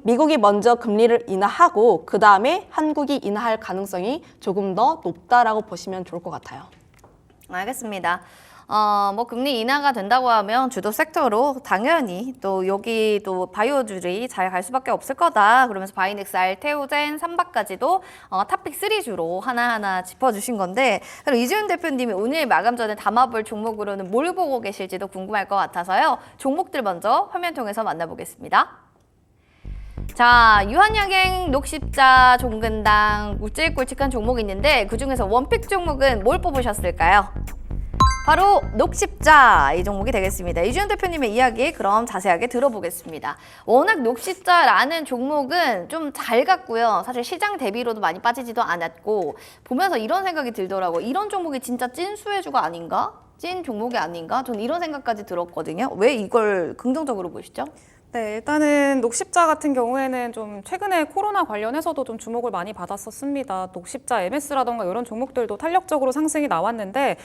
미국이 먼저 금리를 인하하고 그 다음에 한국이 인하할 가능성이 조금 더 높다라고 보시면 좋을 것 같아요. 알겠습니다. 뭐 금리 인하가 된다고 하면 주도 섹터로 당연히 또 여기 또 바이오주들이 잘 갈 수밖에 없을 거다. 그러면서 바이넥스, 알테오젠, 삼바까지도 탑픽 3주로 하나하나 짚어주신 건데 그럼 이지훈 대표님이 오늘 마감 전에 담아볼 종목으로는 뭘 보고 계실지도 궁금할 것 같아서요. 종목들 먼저 화면 통해서 만나보겠습니다. 자, 유한양행, 녹십자, 종근당, 굵직굵직한 종목이 있는데 그중에서 원픽 종목은 뭘 뽑으셨을까요? 바로 녹십자 이 종목이 되겠습니다. 이주연 대표님의 이야기 그럼 자세하게 들어보겠습니다. 워낙 녹십자라는 종목은 좀 잘 갔고요. 사실 시장 대비로도 많이 빠지지도 않았고 보면서 이런 생각이 들더라고요. 이런 종목이 진짜 찐 수혜주가 아닌가? 찐 종목이 아닌가? 저는 이런 생각까지 들었거든요. 왜 이걸 긍정적으로 보시죠? 네, 일단은 녹십자 같은 경우에는 좀 최근에 코로나 관련해서도 좀 주목을 많이 받았었습니다. 녹십자, MS라던가 이런 종목들도 탄력적으로 상승이 나왔는데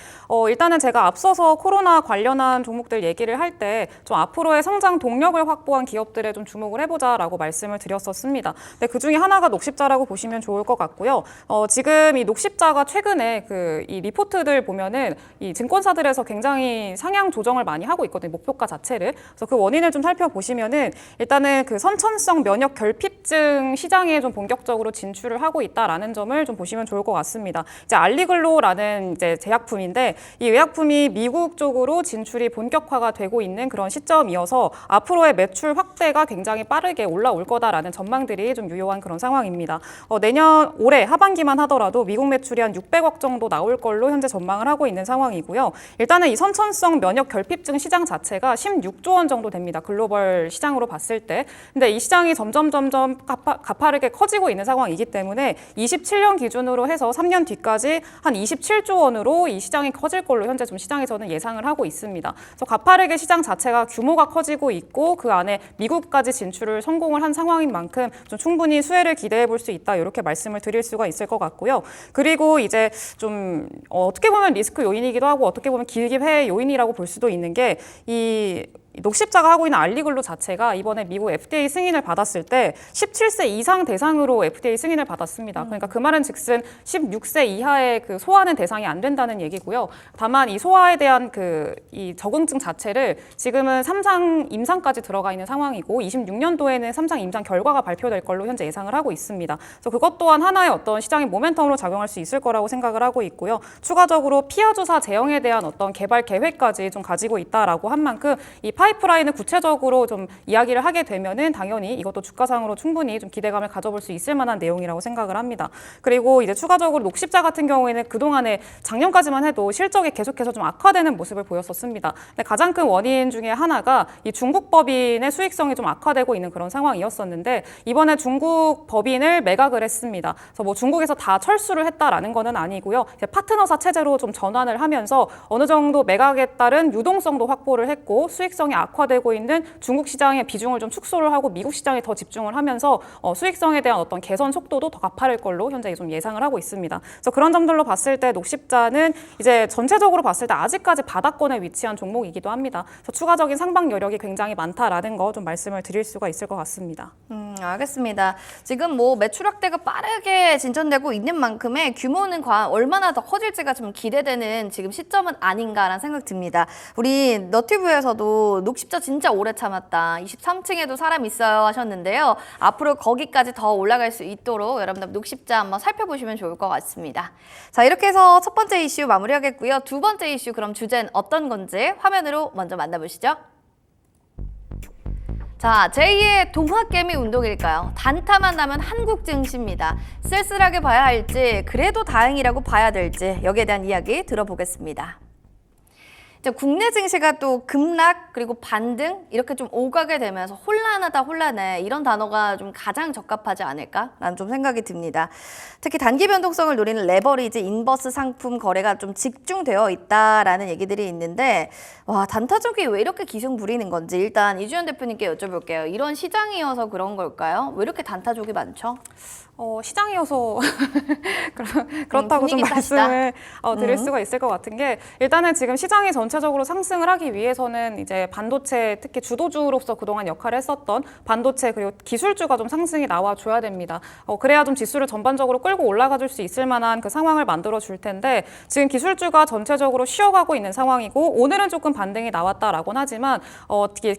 일단은 제가 앞서서 코로나 관련한 종목들 얘기를 할 때 좀 앞으로의 성장 동력을 확보한 기업들에 좀 주목을 해보자라고 말씀을 드렸었습니다. 근데 그중에 하나가 녹십자라고 보시면 좋을 것 같고요. 지금 이 녹십자가 최근에 이 리포트들 보면은 이 증권사들에서 굉장히 상향 조정을 많이 하고 있거든요. 목표가 자체를. 그래서 그 원인을 좀 살펴보시면은 일단은 그 선천성 면역 결핍증 시장에 좀 본격적으로 진출을 하고 있다라는 점을 좀 보시면 좋을 것 같습니다. 이제 알리글로라는 이제 제약품인데 이 의약품이 미국 쪽으로 진출이 본격화가 되고 있는 그런 시점이어서 앞으로의 매출 확대가 굉장히 빠르게 올라올 거다라는 전망들이 좀 유효한 그런 상황입니다. 내년 올해 하반기만 하더라도 미국 매출이 한 600억 정도 나올 걸로 현재 전망을 하고 있는 상황이고요. 일단은 이 선천성 면역 결핍증 시장 자체가 16조 원 정도 됩니다. 글로벌 시장으로 봤을 때. 근데 이 시장이 점점 가파르게 커지고 있는 상황이기 때문에 27년 기준으로 해서 3년 뒤까지 한 27조 원으로 이 시장이 커질 걸로 현재 좀 시장에서는 예상을 하고 있습니다. 그래서 가파르게 시장 자체가 규모가 커지고 있고 그 안에 미국까지 진출을 성공을 한 상황인 만큼 좀 충분히 수혜를 기대해 볼 수 있다 이렇게 말씀을 드릴 수가 있을 것 같고요. 그리고 이제 좀 어떻게 보면 리스크 요인이기도 하고 어떻게 보면 기회 요인이라고 볼 수도 있는 게 이 녹십자가 하고 있는 알리글로 자체가 이번에 미국 FDA 승인을 받았을 때 17세 이상 대상으로 FDA 승인을 받았습니다. 그러니까 그 말은 즉슨 16세 이하의 그 소아는 대상이 안 된다는 얘기고요. 다만 이 소아에 대한 이 적응증 자체를 지금은 3상 임상까지 들어가 있는 상황이고 26년도에는 3상 임상 결과가 발표될 걸로 현재 예상을 하고 있습니다. 그래서 그것 또한 하나의 어떤 시장의 모멘텀으로 작용할 수 있을 거라고 생각을 하고 있고요. 추가적으로 피하 주사 제형에 대한 어떤 개발 계획까지 좀 가지고 있다라고 한 만큼 이 파이프라인을 구체적으로 좀 이야기를 하게 되면은 당연히 이것도 주가상으로 충분히 좀 기대감을 가져볼 수 있을 만한 내용이라고 생각을 합니다. 그리고 이제 추가적으로 녹십자 같은 경우에는 그동안에 작년까지만 해도 실적이 계속해서 좀 악화되는 모습을 보였었습니다. 근데 가장 큰 원인 중에 하나가 이 중국 법인의 수익성이 좀 악화되고 있는 그런 상황이었었는데 이번에 중국 법인을 매각을 했습니다. 그래서 뭐 중국에서 다 철수를 했다라는 거는 아니고요. 이제 파트너사 체제로 좀 전환을 하면서 어느 정도 매각에 따른 유동성도 확보를 했고 수익성이 악화되고 있는 중국 시장의 비중을 좀 축소를 하고 미국 시장에 더 집중을 하면서 수익성에 대한 어떤 개선 속도도 더 가파를 걸로 현재 좀 예상을 하고 있습니다. 그래서 그런 점들로 봤을 때 녹십자는 이제 전체적으로 봤을 때 아직까지 바닥권에 위치한 종목이기도 합니다. 그래서 추가적인 상방 여력이 굉장히 많다라는 거 좀 말씀을 드릴 수가 있을 것 같습니다. 알겠습니다. 지금 뭐 매출 확대가 빠르게 진전되고 있는 만큼의 규모는 얼마나 더 커질지가 좀 기대되는 지금 시점은 아닌가라는 생각 듭니다. 우리 너튜브에서도 녹십자 진짜 오래 참았다. 23층에도 사람 있어요 하셨는데요. 앞으로 거기까지 더 올라갈 수 있도록 여러분들 녹십자 한번 살펴보시면 좋을 것 같습니다. 자, 이렇게 해서 첫 번째 이슈 마무리하겠고요. 두 번째 이슈 그럼 주제는 어떤 건지 화면으로 먼저 만나보시죠. 자, 제2의 동학개미 운동일까요? 단타만 나면 한국 증시입니다. 쓸쓸하게 봐야 할지 그래도 다행이라고 봐야 될지 여기에 대한 이야기 들어보겠습니다. 국내 증시가 또 급락 그리고 반등 이렇게 좀 오가게 되면서 혼란하다 혼란해 이런 단어가 좀 가장 적합하지 않을까라는 좀 생각이 듭니다. 특히 단기 변동성을 노리는 레버리지 인버스 상품 거래가 좀 집중되어 있다라는 얘기들이 있는데 와 단타족이 왜 이렇게 기승 부리는 건지 일단 이주연 대표님께 여쭤볼게요. 이런 시장이어서 그런 걸까요? 왜 이렇게 단타족이 많죠? 시장이어서 그렇다고 좀 말씀을 드릴 수가 있을 것 같은 게 일단은 지금 시장이 전체적으로 상승을 하기 위해서는 이제 반도체 특히 주도주로서 그동안 역할을 했었던 반도체 그리고 기술주가 좀 상승이 나와줘야 됩니다. 그래야 좀 지수를 전반적으로 끌고 올라가 줄 수 있을 만한 그 상황을 만들어 줄 텐데 지금 기술주가 전체적으로 쉬어가고 있는 상황이고 오늘은 조금 반등이 나왔다라고는 하지만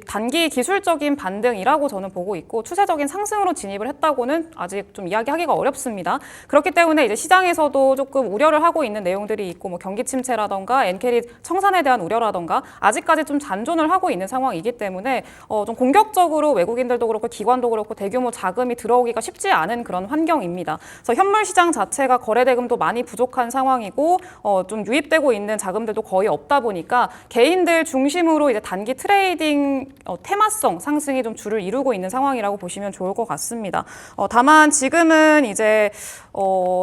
단기 기술적인 반등이라고 저는 보고 있고 추세적인 상승으로 진입을 했다고는 아직 좀 이야기하기가 어렵습니다. 그렇기 때문에 이제 시장에서도 조금 우려를 하고 있는 내용들이 있고 뭐 경기 침체라던가 엔캐리 청산에 대한 우려라던가 아직까지 좀 잔존을 하고 있는 상황이기 때문에 좀 공격적으로 외국인들도 그렇고 기관도 그렇고 대규모 자금이 들어오기가 쉽지 않은 그런 환경입니다. 그래서 현물 시장 자체가 거래 대금도 많이 부족한 상황이고 좀 유입되고 있는 자금들도 거의 없다 보니까 개인들 중심으로 이제 단기 트레이딩 테마성 상승이 좀 주를 이루고 있는 상황이라고 보시면 좋을 것 같습니다. 다만 지금은 이제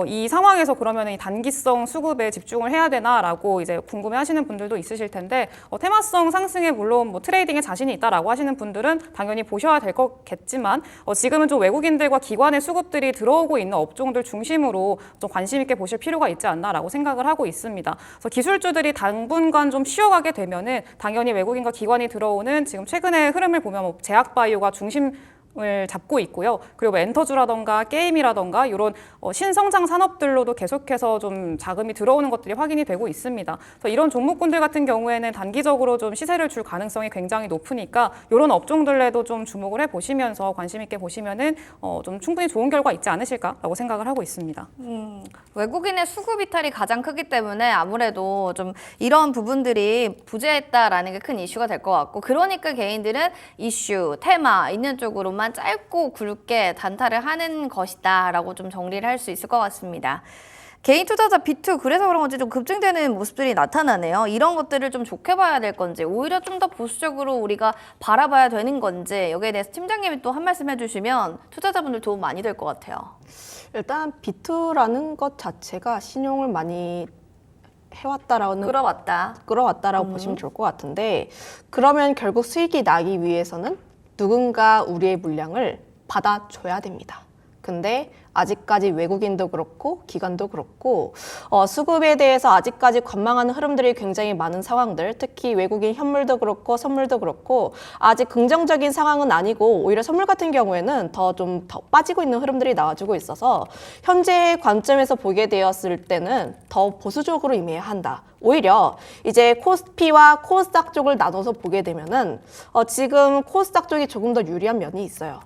이 상황에서 그러면 이 단기성 수급에 집중을 해야 되나라고 이제 궁금해하시는 분들도 있으실 텐데 테마성 상승에 물론 뭐 트레이딩에 자신이 있다라고 하시는 분들은 당연히 보셔야 될 거겠지만 지금은 좀 외국인들과 기관의 수급들이 들어오고 있는 업종들 중심으로 좀 관심 있게 보실 필요가 있지 않나라고 생각을 하고 있습니다. 그래서 기술주들이 당분간 좀 쉬어가게 되면은 당연히 외국인과 기관이 들어오는 지금 최근의 흐름을 보면 뭐 제약바이오가 중심을 잡고 있고요. 그리고 뭐 엔터주라던가 게임이라던가 이런 신성장 산업들로도 계속해서 좀 자금이 들어오는 것들이 확인이 되고 있습니다. 그래서 이런 종목군들 같은 경우에는 단기적으로 좀 시세를 줄 가능성이 굉장히 높으니까 이런 업종들에도 좀 주목을 해보시면서 관심 있게 보시면은 좀 충분히 좋은 결과 있지 않으실까라고 생각을 하고 있습니다. 외국인의 수급 이탈이 가장 크기 때문에 아무래도 좀 이런 부분들이 부재했다라는 게 큰 이슈가 될 것 같고 그러니까 개인들은 이슈, 테마 있는 쪽으로만 짧고 굵게 단타를 하는 것이다라고 좀 정리를 할 수 있을 것 같습니다. 개인 투자자 비투 그래서 그런 건지 좀 급증되는 모습들이 나타나네요. 이런 것들을 좀 좋게 봐야 될 건지 오히려 좀 더 보수적으로 우리가 바라봐야 되는 건지 여기에 대해서 팀장님이 또 한 말씀 해주시면 투자자분들 도움 많이 될 것 같아요. 일단 비투라는 것 자체가 신용을 많이 해왔다라는 끌어왔다라고 보시면 좋을 것 같은데 그러면 결국 수익이 나기 위해서는 누군가 우리의 물량을 받아줘야 됩니다. 근데 아직까지 외국인도 그렇고 기관도 그렇고 수급에 대해서 아직까지 관망하는 흐름들이 굉장히 많은 상황들 특히 외국인 현물도 그렇고 선물도 그렇고 아직 긍정적인 상황은 아니고 오히려 선물 같은 경우에는 더 빠지고 있는 흐름들이 나와주고 있어서 현재 관점에서 보게 되었을 때는 더 보수적으로 임해야 한다. 오히려 이제 코스피와 코스닥 쪽을 나눠서 보게 되면은 지금 코스닥 쪽이 조금 더 유리한 면이 있어요.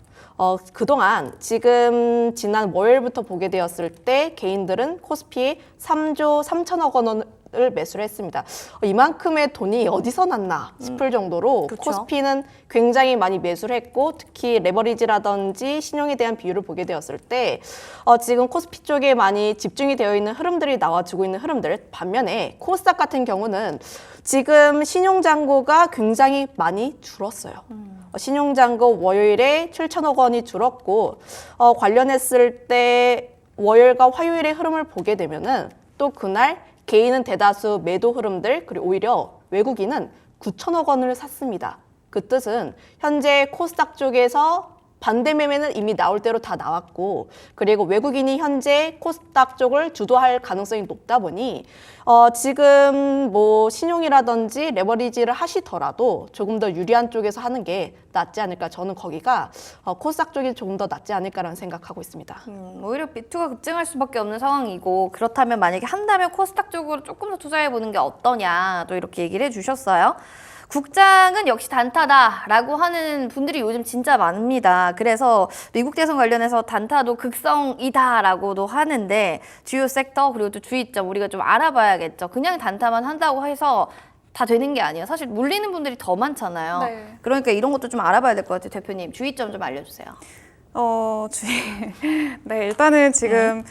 그동안 지금 지난 월요일부터 보게 되었을 때 개인들은 코스피에 3조 3천억 원을 매수를 했습니다. 이만큼의 돈이 어디서 났나 싶을 정도로 그렇죠. 코스피는 굉장히 많이 매수를 했고 특히 레버리지라든지 신용에 대한 비율을 보게 되었을 때 지금 코스피 쪽에 많이 집중이 되어 있는 흐름들이 나와주고 있는 흐름들 반면에 코스닥 같은 경우는 지금 신용잔고가 굉장히 많이 줄었어요. 신용잔고 월요일에 7천억 원이 줄었고 관련했을 때 월요일과 화요일의 흐름을 보게 되면은 또 그날 개인은 대다수 매도 흐름들 그리고 오히려 외국인은 9천억 원을 샀습니다. 그 뜻은 현재 코스닥 쪽에서 반대 매매는 이미 나올 대로 다 나왔고 그리고 외국인이 현재 코스닥 쪽을 주도할 가능성이 높다 보니 지금 뭐 신용이라든지 레버리지를 하시더라도 조금 더 유리한 쪽에서 하는 게 낫지 않을까 저는 거기가 코스닥 쪽이 조금 더 낫지 않을까라는 생각하고 있습니다. 오히려 비투가 급증할 수밖에 없는 상황이고 그렇다면 만약에 한다면 코스닥 쪽으로 조금 더 투자해보는 게 어떠냐 또 이렇게 얘기를 해주셨어요. 국장은 역시 단타다라고 하는 분들이 요즘 진짜 많습니다. 그래서 미국 대선 관련해서 단타도 극성이다라고도 하는데 주요 섹터 그리고 또 주의점 우리가 좀 알아봐야겠죠. 그냥 단타만 한다고 해서 다 되는 게 아니에요. 사실 물리는 분들이 더 많잖아요. 네. 그러니까 이런 것도 좀 알아봐야 될 것 같아요. 대표님 주의점 좀 알려주세요. 네, 일단은 지금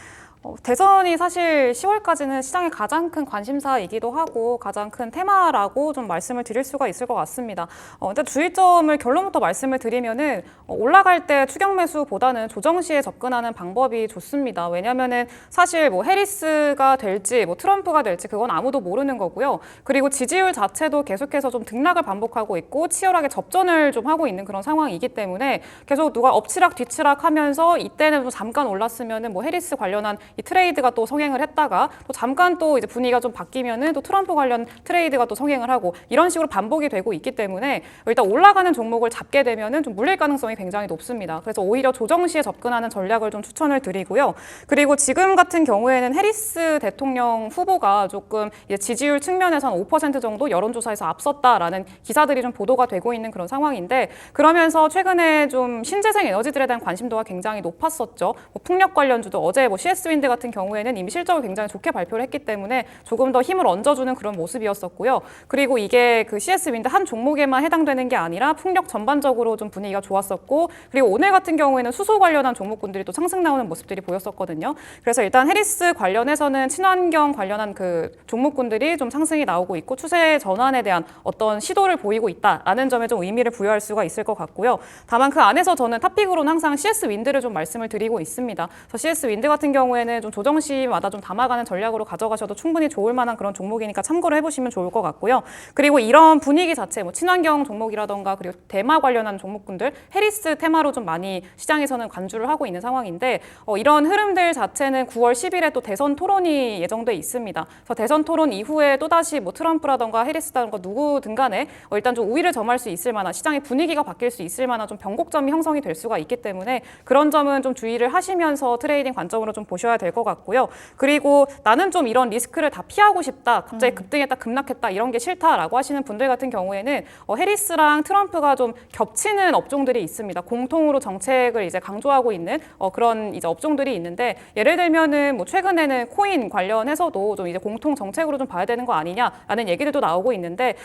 대선이 사실 10월까지는 시장의 가장 큰 관심사이기도 하고 가장 큰 테마라고 좀 말씀을 드릴 수가 있을 것 같습니다. 일단 주의점을 결론부터 말씀을 드리면은 올라갈 때 추격 매수보다는 조정 시에 접근하는 방법이 좋습니다. 왜냐면은 사실 뭐 해리스가 될지 뭐 트럼프가 될지 그건 아무도 모르는 거고요. 그리고 지지율 자체도 계속해서 좀 등락을 반복하고 있고 치열하게 접전을 좀 하고 있는 그런 상황이기 때문에 계속 누가 엎치락 뒤치락 하면서 이때는 또 잠깐 올랐으면은 뭐 해리스 관련한 이 트레이드가 또 성행을 했다가 또 잠깐 또 이제 분위기가 좀 바뀌면은 또 트럼프 관련 트레이드가 또 성행을 하고 이런 식으로 반복이 되고 있기 때문에 일단 올라가는 종목을 잡게 되면은 좀 물릴 가능성이 굉장히 높습니다. 그래서 오히려 조정 시에 접근하는 전략을 좀 추천을 드리고요. 그리고 지금 같은 경우에는 해리스 대통령 후보가 조금 이제 지지율 측면에서 한 5% 정도 여론조사에서 앞섰다라는 기사들이 좀 보도가 되고 있는 그런 상황인데 그러면서 최근에 좀 신재생 에너지들에 대한 관심도가 굉장히 높았었죠. 뭐 풍력 관련주도 어제 뭐 CS 윈드 외국인들 같은 경우에는 이미 실적을 굉장히 좋게 발표를 했기 때문에 조금 더 힘을 얹어주는 그런 모습이었었고요. 그리고 이게 그 CS 윈드 한 종목에만 해당되는 게 아니라 풍력 전반적으로 좀 분위기가 좋았었고, 그리고 오늘 같은 경우에는 수소 관련한 종목군들이 또 상승 나오는 모습들이 보였었거든요. 그래서 일단 해리스 관련해서는 친환경 관련한 그 종목군들이 좀 상승이 나오고 있고 추세 전환에 대한 어떤 시도를 보이고 있다라는 점에 좀 의미를 부여할 수가 있을 것 같고요. 다만 그 안에서 저는 탑픽으로는 항상 CS 윈드를 좀 말씀을 드리고 있습니다. 그래서 CS 윈드 같은 경우에는 좀 조정 시마다 좀 담아가는 전략으로 가져가셔도 충분히 좋을 만한 그런 종목이니까 참고를 해보시면 좋을 것 같고요. 그리고 이런 분위기 자체, 뭐 친환경 종목이라던가 그리고 대마 관련한 종목군들, 해리스 테마로 좀 많이 시장에서는 관주를 하고 있는 상황인데 이런 흐름들 자체는 9월 10일에 또 대선 토론이 예정돼 있습니다. 그래서 대선 토론 이후에 또다시 뭐 트럼프라던가 해리스라던가 누구든 간에 일단 좀 우위를 점할 수 있을 만한, 시장의 분위기가 바뀔 수 있을 만한 좀 변곡점이 형성이 될 수가 있기 때문에 그런 점은 좀 주의를 하시면서 트레이딩 관점으로 좀 보셔야 될 것 같고요. 그리고 나는 좀 이런 리스크를 다 피하고 싶다, 갑자기 급등했다 급락했다 이런 게 싫다라고 하시는 분들 같은 경우에는 해리스랑 트럼프가 좀 겹치는 업종들이 있습니다. 공통으로 정책을 이제 강조하고 있는 그런 이제 업종들이 있는데, 예를 들면은 뭐 최근에는 코인 관련해서도 좀 이제 공통 정책으로 좀 봐야 되는 거 아니냐라는 얘기들도 나오고 있는데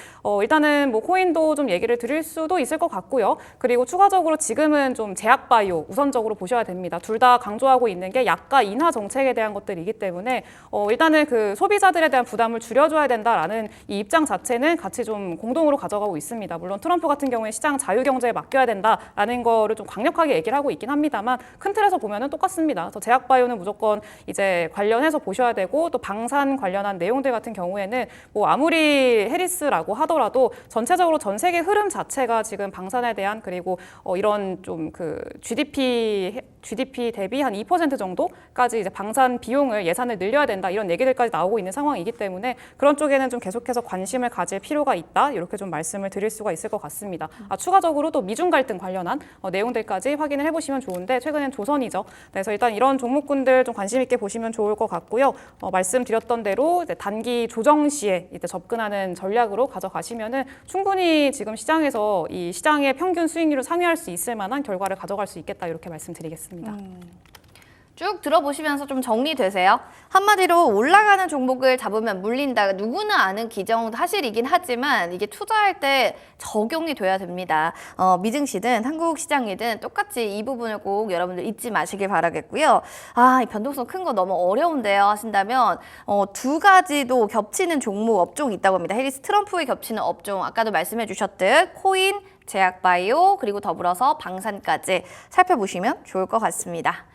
일단은 뭐 코인도 좀 얘기를 드릴 수도 있을 것 같고요. 그리고 추가적으로 지금은 좀 제약바이오 우선적으로 보셔야 됩니다. 둘 다 강조하고 있는 게 약가 인하 정책에 대한 것들이기 때문에 일단은 그 소비자들에 대한 부담을 줄여줘야 된다라는 이 입장 자체는 같이 좀 공동으로 가져가고 있습니다. 물론 트럼프 같은 경우에 시장 자유경제에 맡겨야 된다라는 거를 좀 강력하게 얘기를 하고 있긴 합니다만 큰 틀에서 보면은 똑같습니다. 그래서 제약바이오는 무조건 이제 관련해서 보셔야 되고, 또 방산 관련한 내용들 같은 경우에는 뭐 아무리 해리스라고 하더라도 전체적으로 전 세계 흐름 자체가 지금 방산에 대한, 그리고 이런 좀 그 GDP 대비 한 2% 정도까지 이제 방산 비용을 예산을 늘려야 된다 이런 얘기들까지 나오고 있는 상황이기 때문에 그런 쪽에는 좀 계속해서 관심을 가질 필요가 있다, 이렇게 좀 말씀을 드릴 수가 있을 것 같습니다. 추가적으로 또 미중 갈등 관련한 내용들까지 확인을 해보시면 좋은데 최근엔 조선이죠. 그래서 일단 이런 종목군들 좀 관심 있게 보시면 좋을 것 같고요. 말씀드렸던 대로 이제 단기 조정 시에 이제 접근하는 전략으로 가져가시면은 충분히 지금 시장에서 이 시장의 평균 수익률을 상회할 수 있을 만한 결과를 가져갈 수 있겠다, 이렇게 말씀드리겠습니다. 쭉 들어보시면서 좀 정리되세요? 한마디로 올라가는 종목을 잡으면 물린다. 누구나 아는 기정 사실이긴 하지만 이게 투자할 때 적용이 돼야 됩니다. 미증시든 한국 시장이든 똑같이 이 부분을 꼭 여러분들 잊지 마시길 바라겠고요. 이 변동성 큰 거 너무 어려운데요 하신다면 두 가지도 겹치는 종목 업종이 있다고 합니다. 해리스 트럼프에 겹치는 업종, 아까도 말씀해 주셨듯 코인, 제약바이오, 그리고 더불어서 방산까지 살펴보시면 좋을 것 같습니다.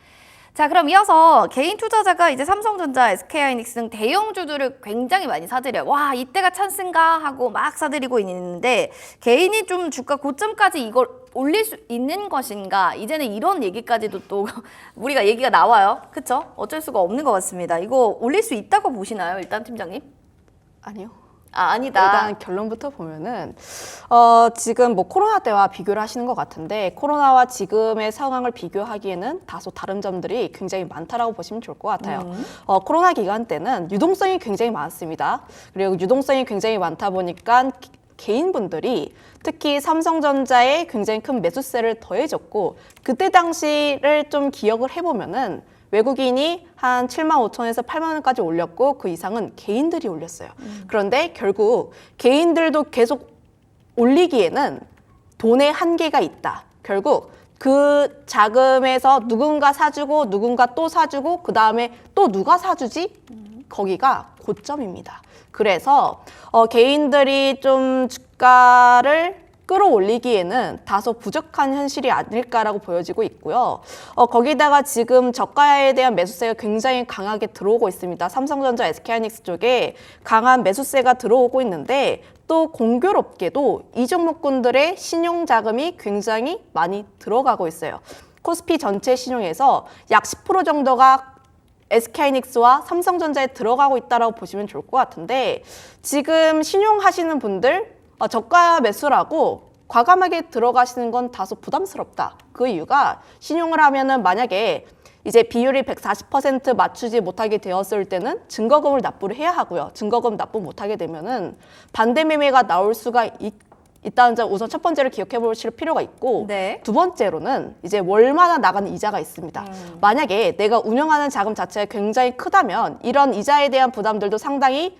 자, 그럼 이어서 개인 투자자가 이제 삼성전자, SK하이닉스 등 대형주들을 굉장히 많이 사들여요. 와, 이때가 찬스인가 하고 막 사들이고 있는데 개인이 좀 주가 고점까지 이걸 올릴 수 있는 것인가? 이제는 이런 얘기까지도 또 우리가 얘기가 나와요. 그쵸? 어쩔 수가 없는 것 같습니다. 이거 올릴 수 있다고 보시나요? 일단 팀장님? 아니요. 아니다. 일단 결론부터 보면은 지금 뭐 코로나 때와 비교를 하시는 것 같은데 코로나와 지금의 상황을 비교하기에는 다소 다른 점들이 굉장히 많다라고 보시면 좋을 것 같아요. 코로나 기간 때는 유동성이 굉장히 많습니다. 그리고 유동성이 굉장히 많다 보니까 개인분들이 특히 삼성전자에 굉장히 큰 매수세를 더해줬고, 그때 당시를 좀 기억을 해보면은 외국인이 한 7만 5천에서 8만 원까지 올렸고 그 이상은 개인들이 올렸어요. 그런데 결국 개인들도 계속 올리기에는 돈의 한계가 있다. 결국 그 자금에서 누군가 사주고 누군가 또 사주고 그 다음에 또 누가 사주지? 거기가 고점입니다. 그래서 개인들이 좀 주가를 끌어올리기에는 다소 부족한 현실이 아닐까라고 보여지고 있고요. 거기다가 지금 저가에 대한 매수세가 굉장히 강하게 들어오고 있습니다. 삼성전자, SK하이닉스 쪽에 강한 매수세가 들어오고 있는데 또 공교롭게도 이 종목군들의 신용자금이 굉장히 많이 들어가고 있어요. 코스피 전체 신용에서 약 10% 정도가 SK하이닉스와 삼성전자에 들어가고 있다고 보시면 좋을 것 같은데, 지금 신용하시는 분들 저가 매수라고 과감하게 들어가시는 건 다소 부담스럽다. 그 이유가 신용을 하면은 만약에 이제 비율이 140% 맞추지 못하게 되었을 때는 증거금을 납부를 해야 하고요. 증거금 납부 못하게 되면은 반대 매매가 나올 수가 일단 우선 첫 번째로 기억해 보실 필요가 있고 네. 두 번째로는 이제 월마다 나가는 이자가 있습니다. 만약에 내가 운영하는 자금 자체가 굉장히 크다면 이런 이자에 대한 부담들도 상당히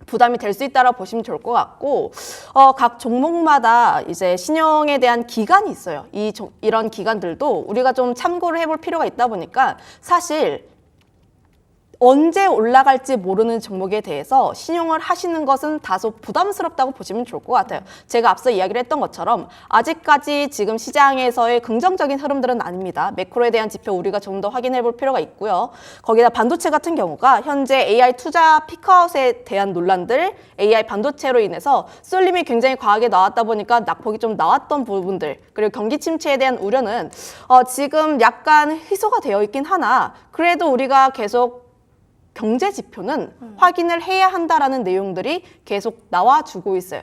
부담이 될 수 있다라고 보시면 좋을 것 같고 각 종목마다 이제 신용에 대한 기간이 있어요. 이런 기간들도 우리가 좀 참고를 해볼 필요가 있다 보니까 사실 언제 올라갈지 모르는 종목에 대해서 신용을 하시는 것은 다소 부담스럽다고 보시면 좋을 것 같아요. 제가 앞서 이야기를 했던 것처럼 아직까지 지금 시장에서의 긍정적인 흐름들은 아닙니다. 매크로에 대한 지표 우리가 좀 더 확인해 볼 필요가 있고요. 거기다 반도체 같은 경우가 현재 AI 투자 피크아웃에 대한 논란들, AI 반도체로 인해서 쏠림이 굉장히 과하게 나왔다 보니까 낙폭이 좀 나왔던 부분들, 그리고 경기 침체에 대한 우려는 지금 약간 희소가 되어 있긴 하나 그래도 우리가 계속 경제 지표는 확인을 해야 한다라는 내용들이 계속 나와주고 있어요.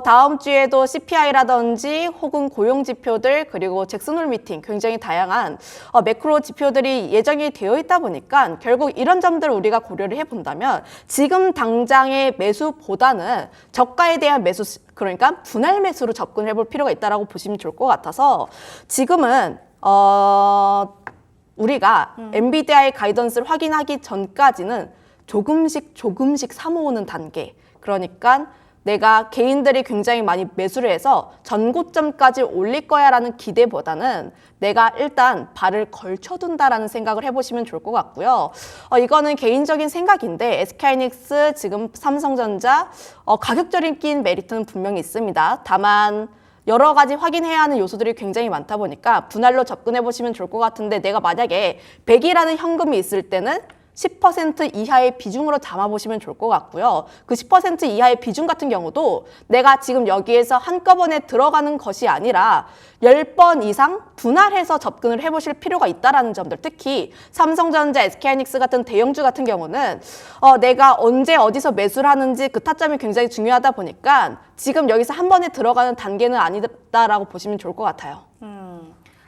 다음 주에도 CPI라든지 혹은 고용 지표들 그리고 잭슨홀 미팅 굉장히 다양한 매크로 지표들이 예정이 되어 있다 보니까 결국 이런 점들을 우리가 고려를 해본다면 지금 당장의 매수보다는 저가에 대한 매수 그러니까 분할 매수로 접근해 볼 필요가 있다라고 보시면 좋을 것 같아서 지금은 우리가 엔비디아의 가이던스를 확인하기 전까지는 조금씩 사모으는 단계. 그러니까 내가 개인들이 굉장히 많이 매수를 해서 전고점까지 올릴 거야라는 기대보다는 내가 일단 발을 걸쳐둔다라는 생각을 해보시면 좋을 것 같고요. 이거는 개인적인 생각인데 SK하이닉스, 지금 삼성전자 가격적인 메리트는 분명히 있습니다. 다만 여러 가지 확인해야 하는 요소들이 굉장히 많다 보니까 분할로 접근해 보시면 좋을 것 같은데 내가 만약에 100이라는 현금이 있을 때는 10% 이하의 비중으로 담아보시면 좋을 것 같고요. 그 10% 이하의 비중 같은 경우도 내가 지금 여기에서 한꺼번에 들어가는 것이 아니라 10번 이상 분할해서 접근을 해보실 필요가 있다는 점들, 특히 삼성전자, SK하이닉스 같은 대형주 같은 경우는 내가 언제 어디서 매수를 하는지 그 타점이 굉장히 중요하다 보니까 지금 여기서 한 번에 들어가는 단계는 아니다라고 보시면 좋을 것 같아요.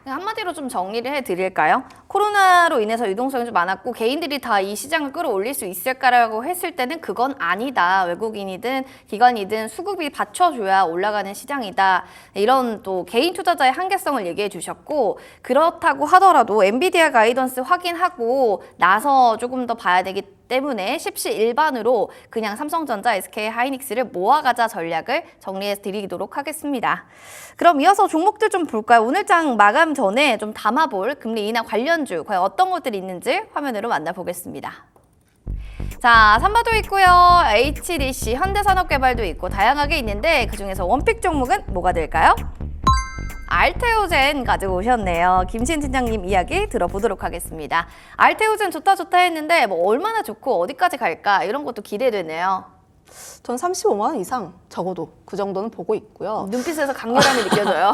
한마디로 좀 정리를 해드릴까요? 코로나로 인해서 유동성이 좀 많았고 개인들이 다 이 시장을 끌어올릴 수 있을까라고 했을 때는 그건 아니다. 외국인이든 기관이든 수급이 받쳐줘야 올라가는 시장이다. 이런 또 개인 투자자의 한계성을 얘기해 주셨고 그렇다고 하더라도 엔비디아 가이던스 확인하고 나서 조금 더 봐야 되기 때문에 십시일반으로 그냥 삼성전자, SK하이닉스를 모아가자 전략을 정리해 드리도록 하겠습니다. 그럼 이어서 종목들 좀 볼까요? 오늘장 마감 전에 좀 담아볼 금리 인하 관련주 과연 어떤 것들이 있는지 화면으로 만나보겠습니다. 자, 삼바도 있고요. HDC, 현대산업개발도 있고 다양하게 있는데 그중에서 원픽 종목은 뭐가 될까요? 알테오젠 가지고 오셨네요. 김신 팀장님 이야기 들어보도록 하겠습니다. 알테오젠 좋다 했는데 뭐 얼마나 좋고 어디까지 갈까 이런 것도 기대되네요. 전 35만 원 이상 적어도 그 정도는 보고 있고요. 눈빛에서 강렬함이 느껴져요.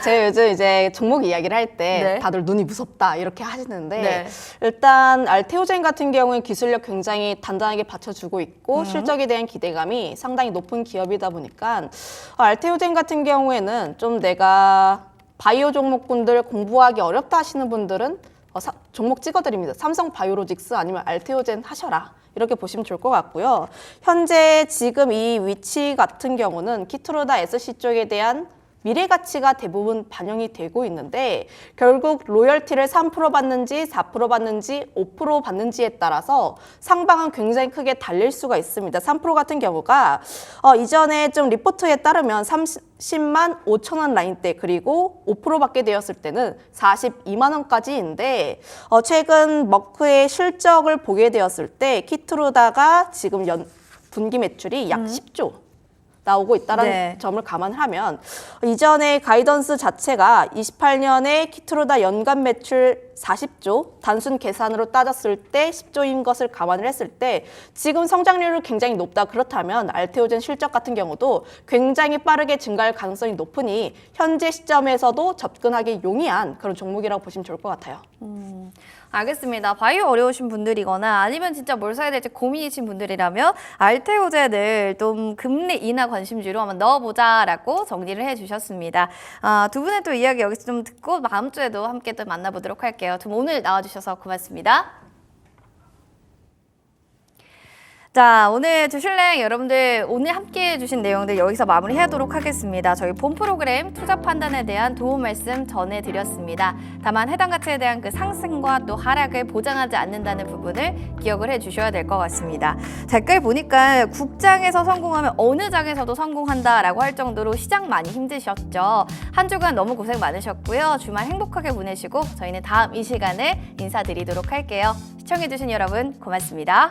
제가 요즘 이제 종목 이야기를 할 때 네. 다들 눈이 무섭다 이렇게 하시는데 네. 일단 알테오젠 같은 경우는 기술력 굉장히 단단하게 받쳐주고 있고 실적에 대한 기대감이 상당히 높은 기업이다 보니까 알테오젠 같은 경우에는 좀 내가 바이오 종목군들 공부하기 어렵다 하시는 분들은 종목 찍어드립니다. 삼성 바이오로직스 아니면 알테오젠 하셔라. 이렇게 보시면 좋을 것 같고요. 현재 지금 이 위치 같은 경우는 키트루다 SC 쪽에 대한 미래 가치가 대부분 반영이 되고 있는데 결국 로열티를 3% 받는지 4% 받는지 5% 받는지에 따라서 상방은 굉장히 크게 달릴 수가 있습니다. 3% 같은 경우가 이전에 좀 리포트에 따르면 30만 5천 원 라인대 그리고 5% 받게 되었을 때는 42만 원까지인데 최근 머크의 실적을 보게 되었을 때 키트루다가 지금 분기 매출이 약 10조 나오고 있다는 네. 점을 감안하면 이전의 가이던스 자체가 28년에 키트루다 연간 매출 40조 단순 계산으로 따졌을 때 10조인 것을 감안을 했을 때 지금 성장률이 굉장히 높다. 그렇다면 알테오젠 실적 같은 경우도 굉장히 빠르게 증가할 가능성이 높으니 현재 시점에서도 접근하기 용이한 그런 종목이라고 보시면 좋을 것 같아요. 알겠습니다. 바이오 어려우신 분들이거나 아니면 진짜 뭘 사야 될지 고민이신 분들이라면 알테오젠을 좀 금리 인하 관심주로 한번 넣어보자라고 정리를 해주셨습니다. 두 분의 또 이야기 여기서 좀 듣고 다음 주에도 함께 또 만나보도록 할게요. 좀 오늘 나와주셔서 고맙습니다. 자, 오늘 주실랭 여러분들 오늘 함께 해주신 내용들 여기서 마무리하도록 하겠습니다. 저희 본 프로그램 투자 판단에 대한 도움 말씀 전해드렸습니다. 다만 해당 가치에 대한 그 상승과 또 하락을 보장하지 않는다는 부분을 기억을 해주셔야 될 것 같습니다. 댓글 보니까 국장에서 성공하면 어느 장에서도 성공한다라고 할 정도로 시장 많이 힘드셨죠. 한 주간 너무 고생 많으셨고요. 주말 행복하게 보내시고 저희는 다음 이 시간에 인사드리도록 할게요. 시청해주신 여러분 고맙습니다.